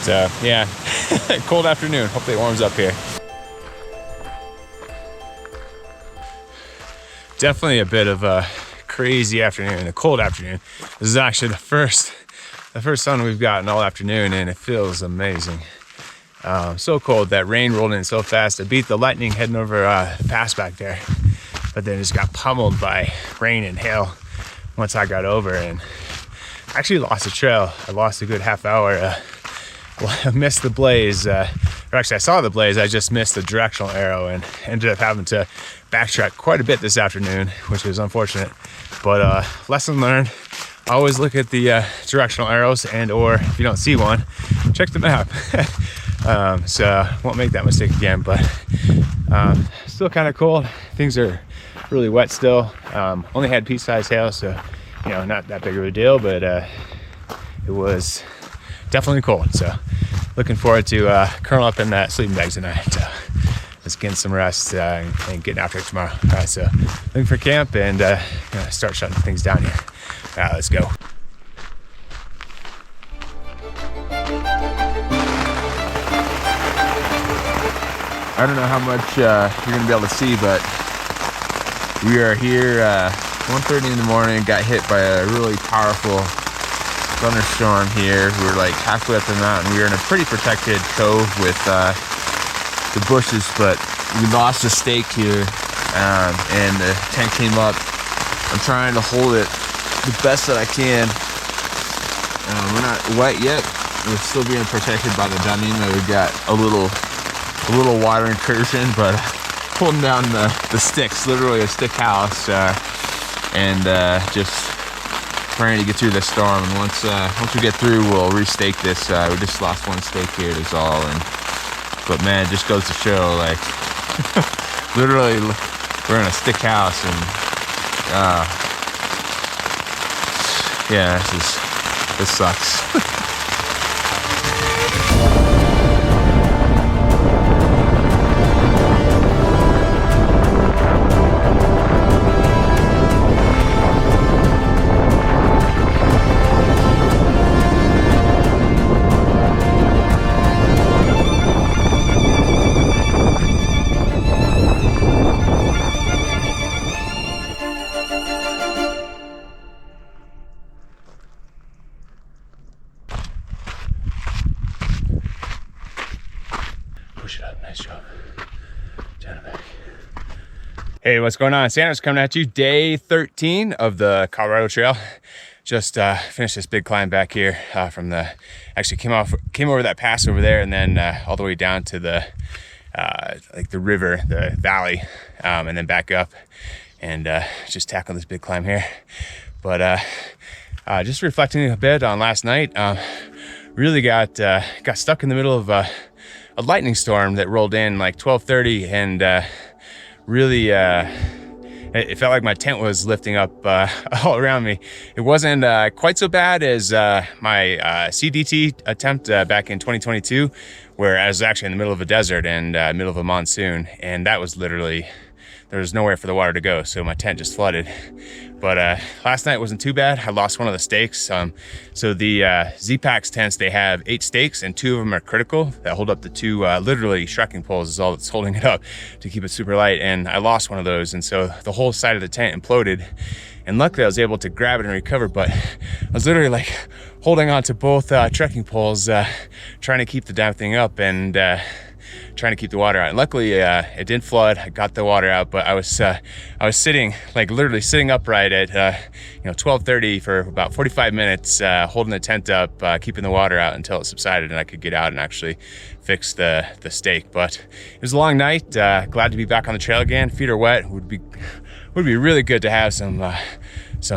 So yeah, cold afternoon. Hopefully it warms up here. Definitely a bit of a crazy afternoon, a cold afternoon. This is actually the first sun we've gotten all afternoon, and it feels amazing. So cold. That rain rolled in so fast. I beat the lightning heading over the pass back there, but then just got pummeled by rain and hail once I got over, and actually lost the trail. I lost a good half hour. I missed the blaze, or actually I saw the blaze, I just missed the directional arrow and ended up having to backtrack quite a bit this afternoon, which was unfortunate. But lesson learned, always look at the directional arrows, and or if you don't see one, check the map. So won't make that mistake again, but still kind of cold. Things are really wet still. Only had pea-sized hail, so you know, not that big of a deal, but it was definitely cold. So looking forward to curling up in that sleeping bag tonight. Let's get some rest and getting after it tomorrow. All right, so looking for camp and gonna start shutting things down here. All right, let's go. I don't know how much you're gonna be able to see, but we are here 1:30 in the morning. Got hit by a really powerful thunderstorm here. We're like halfway up the mountain. We were in a pretty protected cove with the bushes, but we lost a stake here, and the tent came up. I'm trying to hold it the best that I can. We're not wet yet. We're still being protected by the dunning. We've got a little water incursion, but holding down the sticks, literally a stick house, and just trying to get through this storm. And once we get through, we'll restake this. We just lost one stake here is all, but man, it just goes to show, like, literally we're in a stick house, and yeah, this sucks. Hey, what's going on? Sanders coming at you. Day 13 of the Colorado Trail. Just finished this big climb back here actually came over that pass over there, and then all the way down to the like the river, the valley, and then back up, and just tackled this big climb here. But just reflecting a bit on last night, really got stuck in the middle of a lightning storm that rolled in like 12:30, and really it felt like my tent was lifting up all around me. It wasn't quite so bad as my CDT attempt back in 2022, where I was actually in the middle of a desert and middle of a monsoon, and that was literally, there was nowhere for the water to go, so my tent just flooded. But last night wasn't too bad. I lost one of the stakes. So the Z-Packs tents, they have 8 stakes, and 2 of them are critical that hold up the 2 literally trekking poles is all that's holding it up to keep it super light. And I lost one of those, and so the whole side of the tent imploded. And luckily I was able to grab it and recover, but I was literally like holding on to both trekking poles, trying to keep the damn thing up, and trying to keep the water out. And luckily it didn't flood. I got the water out, but I was sitting, like literally sitting upright at 12:30 for about 45 minutes, holding the tent up, keeping the water out until it subsided and I could get out and actually fix the stake. But it was a long night. Glad to be back on the trail again. Feet are wet. Would be really good to have some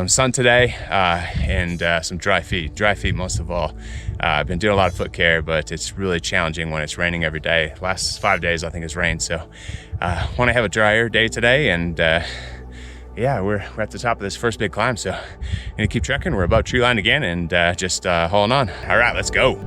sun today, and some dry feet most of all. I've been doing a lot of foot care, but it's really challenging when it's raining every day. Last 5 days I think it's rained, so want to have a drier day today. And yeah, we're at the top of this first big climb, so I'm gonna keep trekking. We're above tree line again, and just hauling on. All right, let's go.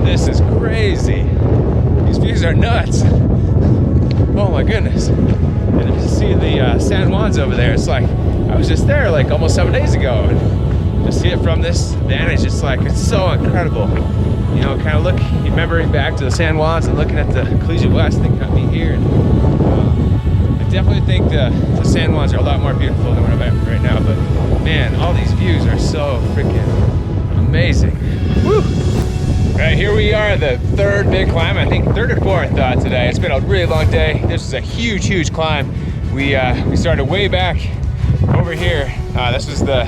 This is crazy. These views are nuts. Oh my goodness. And to see the San Juans over there, it's like I was just there like almost 7 days ago, and to see it from this vantage, it's like, it's so incredible. You know, kind of remembering back to the San Juans and looking at the Collegiate West that got me here. And I definitely think the San Juans are a lot more beautiful than where I'm at right now, but man, all these views are so freaking amazing. Woo! All right, here we are, the third big climb. I think 3rd or 4th today. It's been a really long day. This is a huge climb. We started way back over here. This is the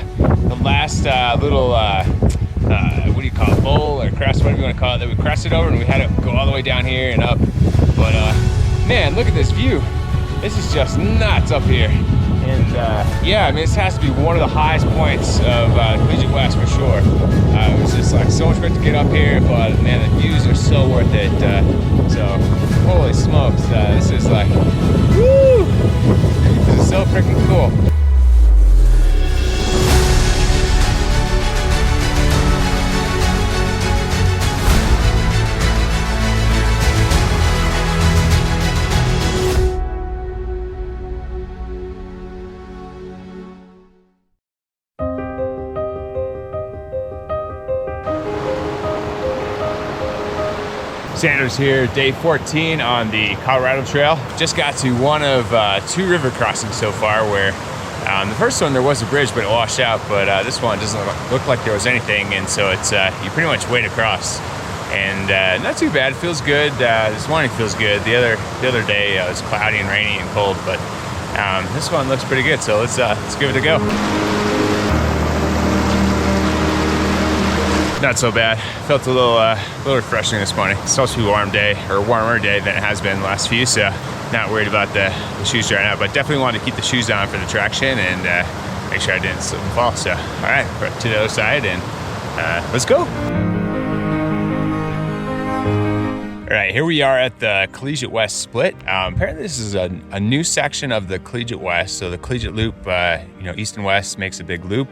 last little what do you call it, bowl or crest, whatever you want to call it, that we crested over, and we had to go all the way down here and up. But man, look at this view. This is just nuts up here. And yeah, I mean, this has to be one of the highest points of Collegiate West for sure. It was just like so much fun to get up here, but man, the views are so worth it. So holy smokes, this is like, woo! This is so freaking cool. Sanders here, day 14 on the Colorado Trail. Just got to one of 2 river crossings so far, where the first one there was a bridge, but it washed out. But this one doesn't look like there was anything, and so it's you pretty much wade across, and not too bad. It feels good. This morning feels good. The other day it was cloudy and rainy and cold, but this one looks pretty good. So let's give it a go. Not so bad. Felt a little refreshing this morning. It's supposed to be a warmer day than it has been the last few, so not worried about the shoes drying out, but definitely wanted to keep the shoes on for the traction and make sure I didn't slip and fall. So, all right, to the other side, and let's go. All right, here we are at the Collegiate West split. Apparently this is a new section of the Collegiate West. So the Collegiate Loop, east and west makes a big loop.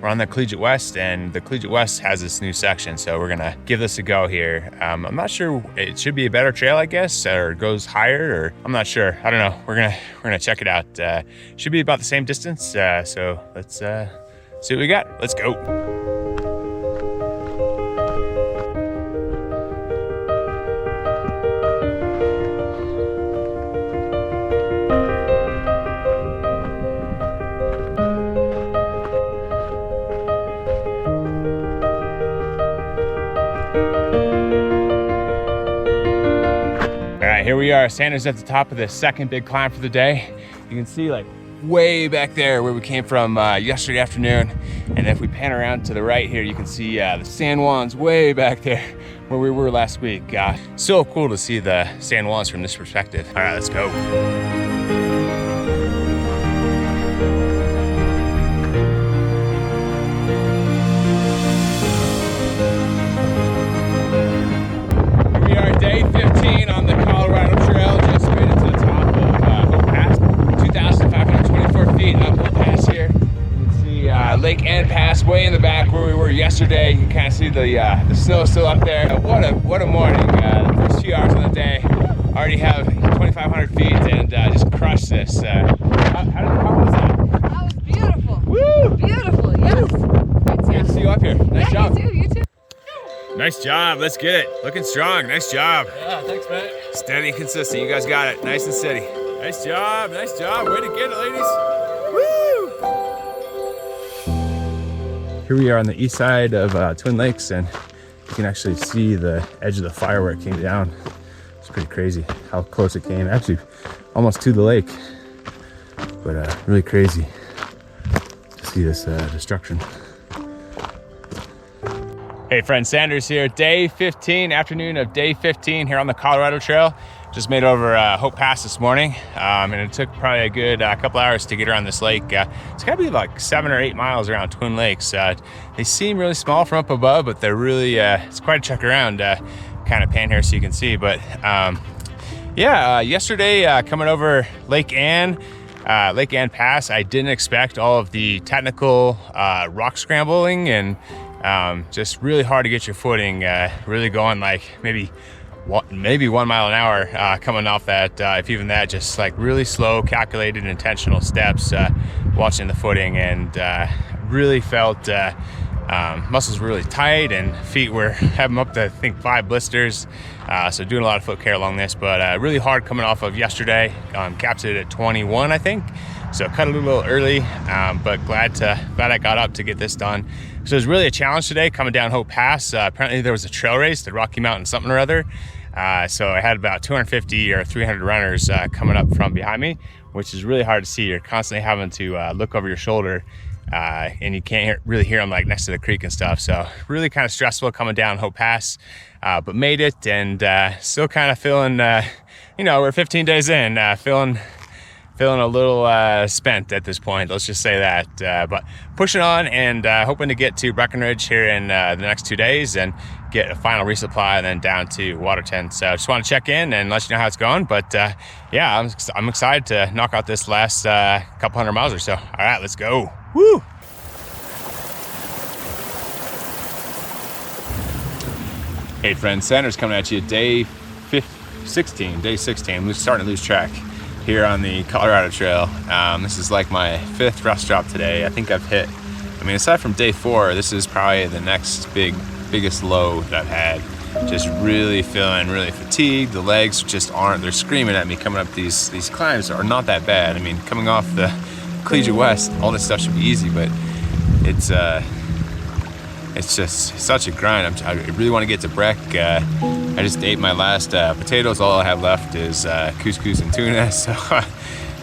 We're on the Collegiate West, and the Collegiate West has this new section, so we're gonna give this a go here. I'm not sure, it should be a better trail, I guess, or it goes higher, or I'm not sure. I don't know. We're gonna check it out. Should be about the same distance, so let's see what we got. Let's go. here we are. Sanders at the top of the second big climb for the day. You can see like way back there where we came from yesterday afternoon. And if we pan around to the right here, you can see the San Juans way back there where we were last week. So cool to see the San Juans from this perspective. All right, let's go. Day 15 on the Colorado Trail, just made it to the top of Hope Pass, 2,524 feet up Hope Pass here. You can see Lake Ann Pass way in the back where we were yesterday. You can kind of see the snow still up there. What a morning! The first few hours of the day, already have 2,500 feet and just crushed this. How was that? That was beautiful. Woo! Beautiful, yes. Good to see you up here. Nice job. You too. Nice job, let's get it. Looking strong, nice job. Yeah, thanks, man. Steady and consistent, you guys got it. Nice and steady. Nice job, way to get it, ladies. Woo! Here we are on the east side of Twin Lakes, and you can actually see the edge of the fire where it came down. It's pretty crazy how close it came, actually almost to the lake. But really crazy to see this destruction. Hey friends, Sanders here. Day 15, afternoon of day 15 here on the Colorado Trail. Just made over Hope Pass this morning, and it took probably a good couple hours to get around this lake. It's gotta be like 7 or 8 miles around Twin Lakes. They seem really small from up above, but they're really, it's quite a trek around. Kind of pan here so you can see, but yesterday coming over Lake Ann Pass, I didn't expect all of the technical rock scrambling and just really hard to get your footing, really going like maybe 1 mile an hour coming off that, if even that, just like really slow, calculated, intentional steps, watching the footing, and really felt muscles were really tight and feet were having up to I think 5 blisters, so doing a lot of foot care along this, but really hard coming off of yesterday. Capped it at 21 I think, so cut a little early, but glad I got up to get this done. So it was really a challenge today coming down Hope Pass. Apparently there was a trail race, the Rocky Mountain something or other. So I had about 250 or 300 runners coming up from behind me, which is really hard to see. You're constantly having to look over your shoulder, and you can't really hear them like next to the creek and stuff. So really kind of stressful coming down Hope Pass, but made it, and still kind of feeling, we're 15 days in, feeling a little spent at this point, let's just say that, but pushing on and hoping to get to Breckenridge here in the next 2 days and get a final resupply and then down to Waterton. So I just want to check in and let you know how it's going, but yeah, I'm excited to knock out this last couple hundred miles or so. All right, let's go. Woo! Hey friends, Sanders coming at you, day 16. We're starting to lose track here on the Colorado Trail. This is like my 5th rest drop today. I think I've hit, aside from day 4, this is probably the next biggest low that I've had. Just really feeling really fatigued. The legs just aren't, they're screaming at me coming up these climbs are not that bad. Coming off the Collegiate West, all this stuff should be easy, but it's just such a grind. I really want to get to Breck. I just ate my last potatoes. All I have left is couscous and tuna. So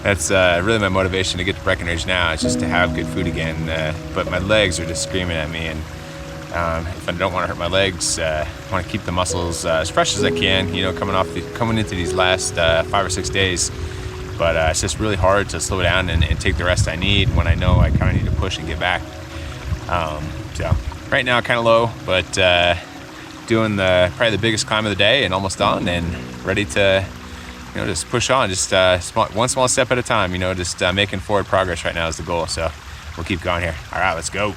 that's really my motivation to get to Breckenridge now. It's just to have good food again. But my legs are just screaming at me, and if I don't want to hurt my legs, I want to keep the muscles as fresh as I can. Coming into these last 5 or 6 days. But it's just really hard to slow down and take the rest I need when I know I kind of need to push and get back. So right now kind of low, but doing probably the biggest climb of the day and almost done and ready to just push on, just one small step at a time, just making forward progress right now is the goal. So we'll keep going here. All right, let's go.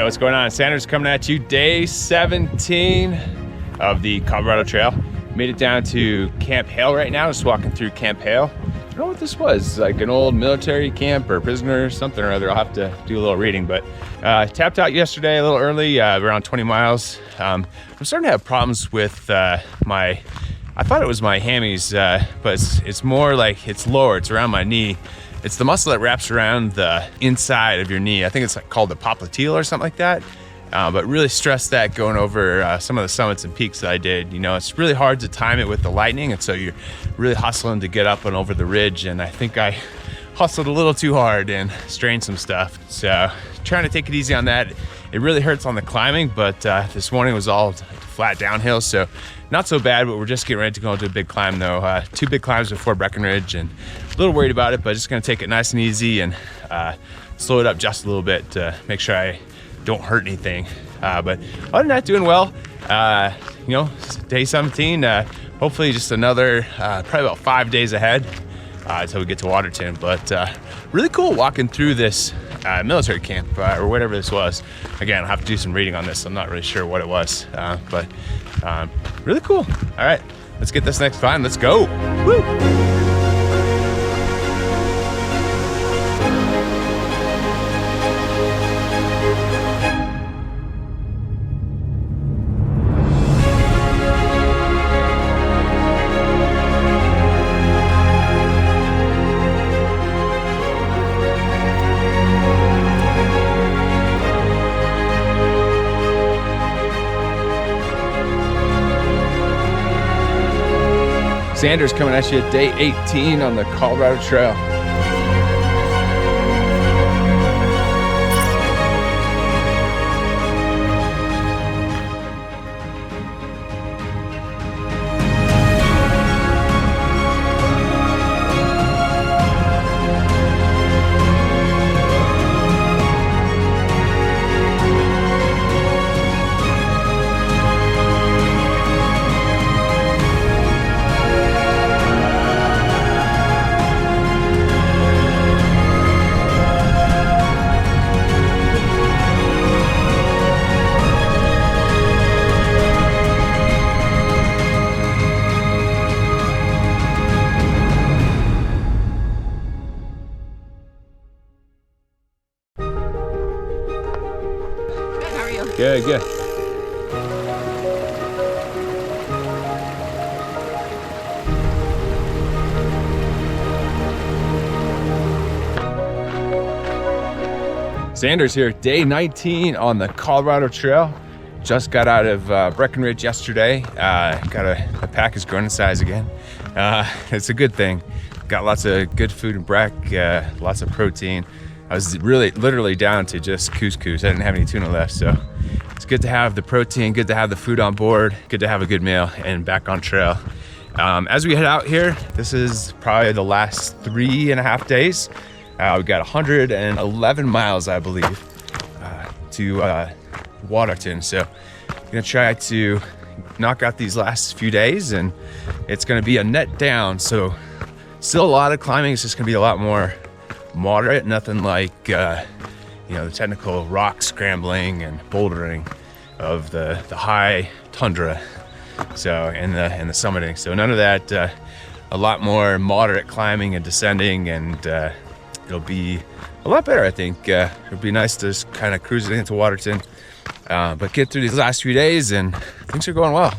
What's going on? Sanders coming at you, day 17 of the Colorado Trail. Made it down to Camp Hale right now, just walking through Camp Hale. I don't know what this was, like an old military camp or prisoner or something or other. I'll have to do a little reading, but tapped out yesterday a little early, around 20 miles. I'm starting to have problems with I thought it was my hammies, but it's more like it's lower, it's around my knee. It's the muscle that wraps around the inside of your knee. I think it's called the popliteal or something like that. But really stressed that going over some of the summits and peaks that I did. You know, it's really hard to time it with the lightning, and so you're really hustling to get up and over the ridge, and I think I hustled a little too hard and strained some stuff. So trying to take it easy on that. It really hurts on the climbing, but this morning was all flat downhill, so not so bad, but we're just getting ready to go into a big climb though. 2 big climbs before Breckenridge, and a little worried about it, but just gonna take it nice and easy and slow it up just a little bit to make sure I don't hurt anything. But other than that, doing well. You know, day 17, hopefully just another, probably about 5 days ahead until we get to Waterton. But really cool walking through this military camp or whatever this was. Again, I'll have to do some reading on this. I'm not really sure what it was, but really cool. All right, let's get this next climb. Let's go. Woo! Sanders coming at you at day 18 on the Colorado Trail. Good, good. Sanders here, day 19 on the Colorado Trail. Just got out of Breckenridge yesterday. My pack is growing in size again. It's a good thing. Got lots of good food in Breck, lots of protein. I was literally down to just couscous. I didn't have any tuna left, so it's good to have the protein, good to have the food on board, good to have a good meal, and back on trail. As we head out here, this is probably the last 3.5 days. We've got 111 miles, I believe, to Waterton. So I'm gonna try to knock out these last few days, and it's gonna be a net down. So still a lot of climbing. It's just gonna be a lot more moderate, nothing like you know, the technical rock scrambling and bouldering of the high tundra, so and the summiting. So none of that. A lot more moderate climbing and descending, and it'll be a lot better, I think. It'll be nice to just kind of cruise it into Waterton, but get through these last few days, and things are going well.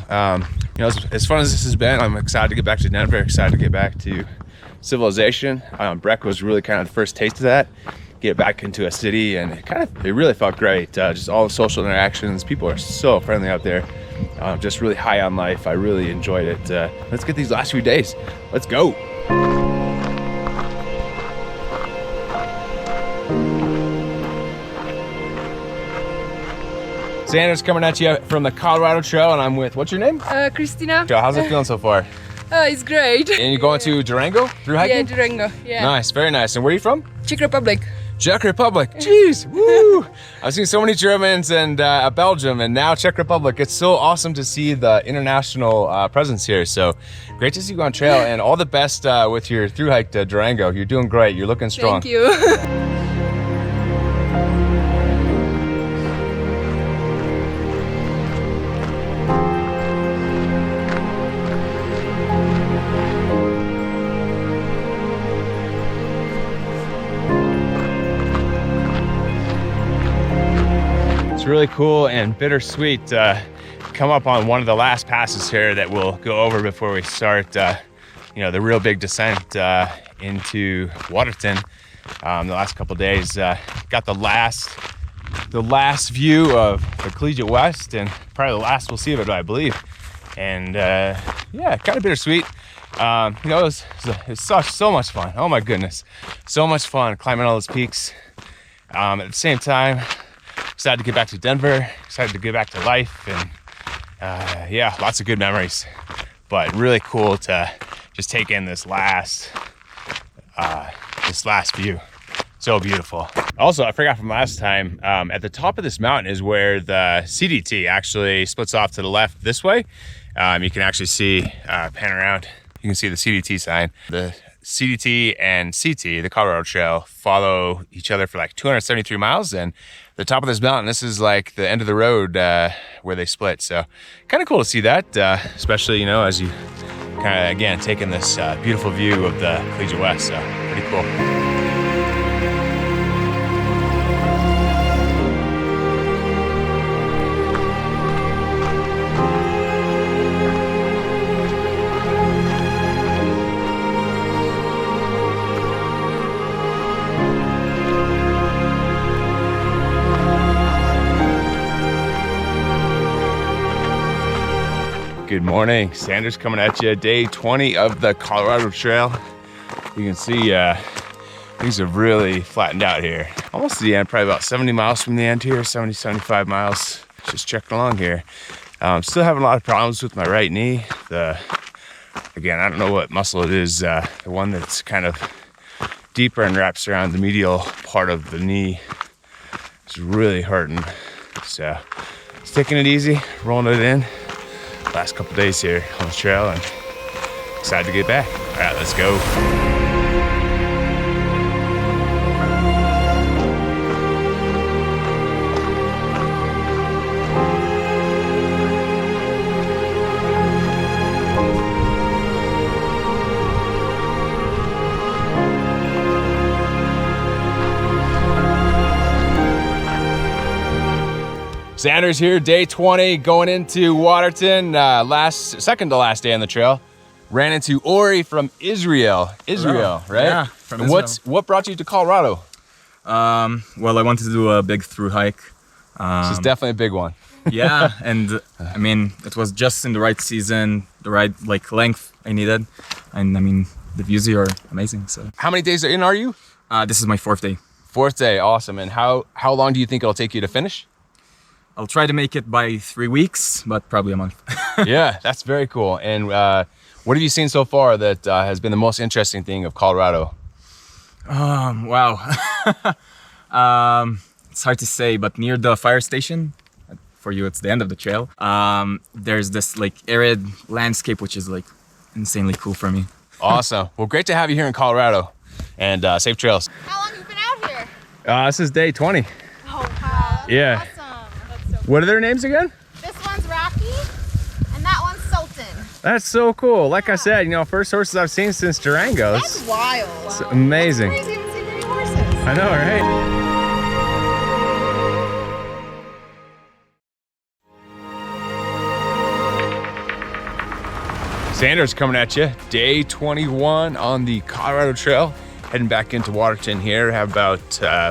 You know, as fun as this has been, I'm excited to get back to Denver, excited to get back to civilization. Breck was really kind of the first taste of that. Get back into a city, and it really felt great. Just all the social interactions. People are so friendly out there. Just really high on life. I really enjoyed it. Let's get these last few days. Let's go. Sanders coming at you from the Colorado Trail, and I'm with, what's your name? Christina. How's it feeling so far? It's great. And you're going to Durango through hiking? Yeah, Durango. Yeah. Nice, very nice. And where are you from? Czech Republic. Czech Republic. Jeez, woo! I've seen so many Germans and Belgium, and now Czech Republic. It's so awesome to see the international presence here. So great to see you on trail, and all the best with your through hike to Durango. You're doing great. You're looking strong. Thank you. It's really cool and bittersweet. Come up on one of the last passes here that we'll go over before we start, the real big descent into Waterton. The last couple days, got the last view of the Collegiate West, and probably the last we'll see of it, I believe. And yeah, kind of bittersweet. It was so much fun. Oh my goodness, so much fun climbing all those peaks. At the same time, excited to get back to Denver, excited to get back to life, and yeah, lots of good memories. But really cool to just take in this last view. So beautiful. Also, I forgot from last time, at the top of this mountain is where the CDT actually splits off to the left this way. You can actually see, pan around, you can see the CDT sign. The CDT and CT, the Colorado Trail, follow each other for like 273 miles. And the top of this mountain, this is like the end of the road where they split. So kind of cool to see that, especially, as you kind of, again, taking this beautiful view of the Collegiate West. So pretty cool. Good morning, Sanders coming at you. Day 20 of the Colorado Trail. You can see things have really flattened out here. Almost to the end, probably about 70 miles from the end here, 75 miles. Just checking along here. Still having a lot of problems with my right knee. Again, I don't know what muscle it is. The one that's kind of deeper and wraps around the medial part of the knee. It's really hurting. So, just taking it easy, rolling it in. Last couple days here on the trail, and excited to get back. All right, let's go. Sanders here, day 20, going into Waterton, second to last day on the trail. Ran into Ori from Israel, right? Yeah, from Israel. What brought you to Colorado? Well, I wanted to do a big through hike. This is definitely a big one. Yeah, and I mean, it was just in the right season, the right length I needed, and I mean, the views here are amazing. So, how many days in are you? This is my 4th day. 4th day, awesome. And how long do you think it'll take you to finish? I'll try to make it by 3 weeks, but probably a month. Yeah, that's very cool. And what have you seen so far that has been the most interesting thing of Colorado? Wow. It's hard to say, but near the fire station, for you it's the end of the trail, there's this arid landscape, which is insanely cool for me. Awesome. Well, great to have you here in Colorado, and safe trails. How long have you been out here? This is day 20. Oh, wow. Yeah. Awesome. That's so What are their names again? This one's Rocky, and that one's Sultan. That's so cool. Like I said, first horses I've seen since Durango. That's wild. It's amazing. That's crazy. I haven't seen many horses. I know, right? Sanders coming at you, day 21 on the Colorado Trail. Heading back into Waterton here. Have about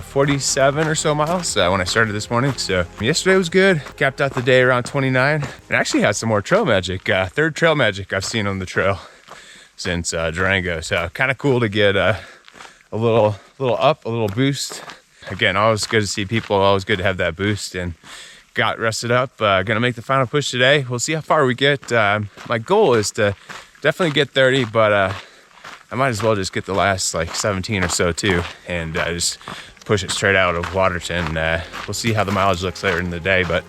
47 or so miles when I started this morning. So yesterday was good. Capped out the day around 29. And actually had some more trail magic. Third trail magic I've seen on the trail since Durango. So kind of cool to get a little up, a little boost. Again, always good to see people. Always good to have that boost. And got rested up. Gonna make the final push today. We'll see how far we get. My goal is to definitely get 30, but I might as well just get the last 17 or so too, and just push it straight out of Waterton. We'll see how the mileage looks later in the day, but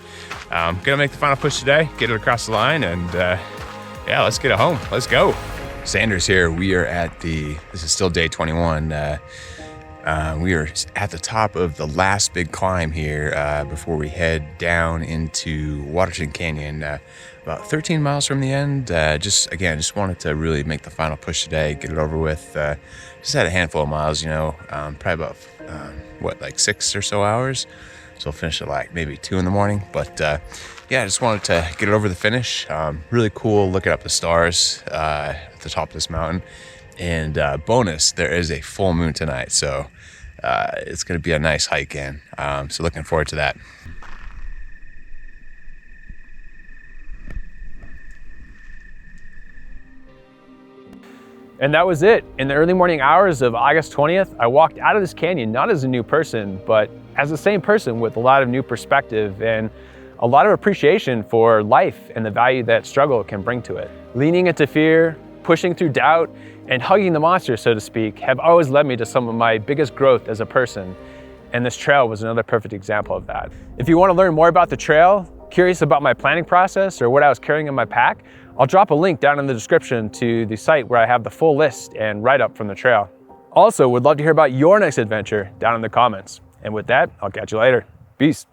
gonna make the final push today, get it across the line, and yeah, let's get it home. Let's go. Sanders here. We are at this is still day 21. We are at the top of the last big climb here before we head down into Waterton Canyon. About 13 miles from the end. Just wanted to really make the final push today, get it over with. Just had a handful of miles, probably about 6 or so hours. So we'll finish at like maybe 2 in the morning. But yeah, I just wanted to get it over the finish. Really cool looking up the stars at the top of this mountain. And bonus, there is a full moon tonight. So it's going to be a nice hike in. So looking forward to that. And that was it. In the early morning hours of August 20th, I walked out of this canyon not as a new person, but as the same person with a lot of new perspective and a lot of appreciation for life and the value that struggle can bring to it. Leaning into fear, pushing through doubt, and hugging the monster, so to speak, have always led me to some of my biggest growth as a person. And this trail was another perfect example of that. If you want to learn more about the trail, curious about my planning process or what I was carrying in my pack, I'll drop a link down in the description to the site where I have the full list and write-up from the trail. Also, would love to hear about your next adventure down in the comments. And with that, I'll catch you later. Peace.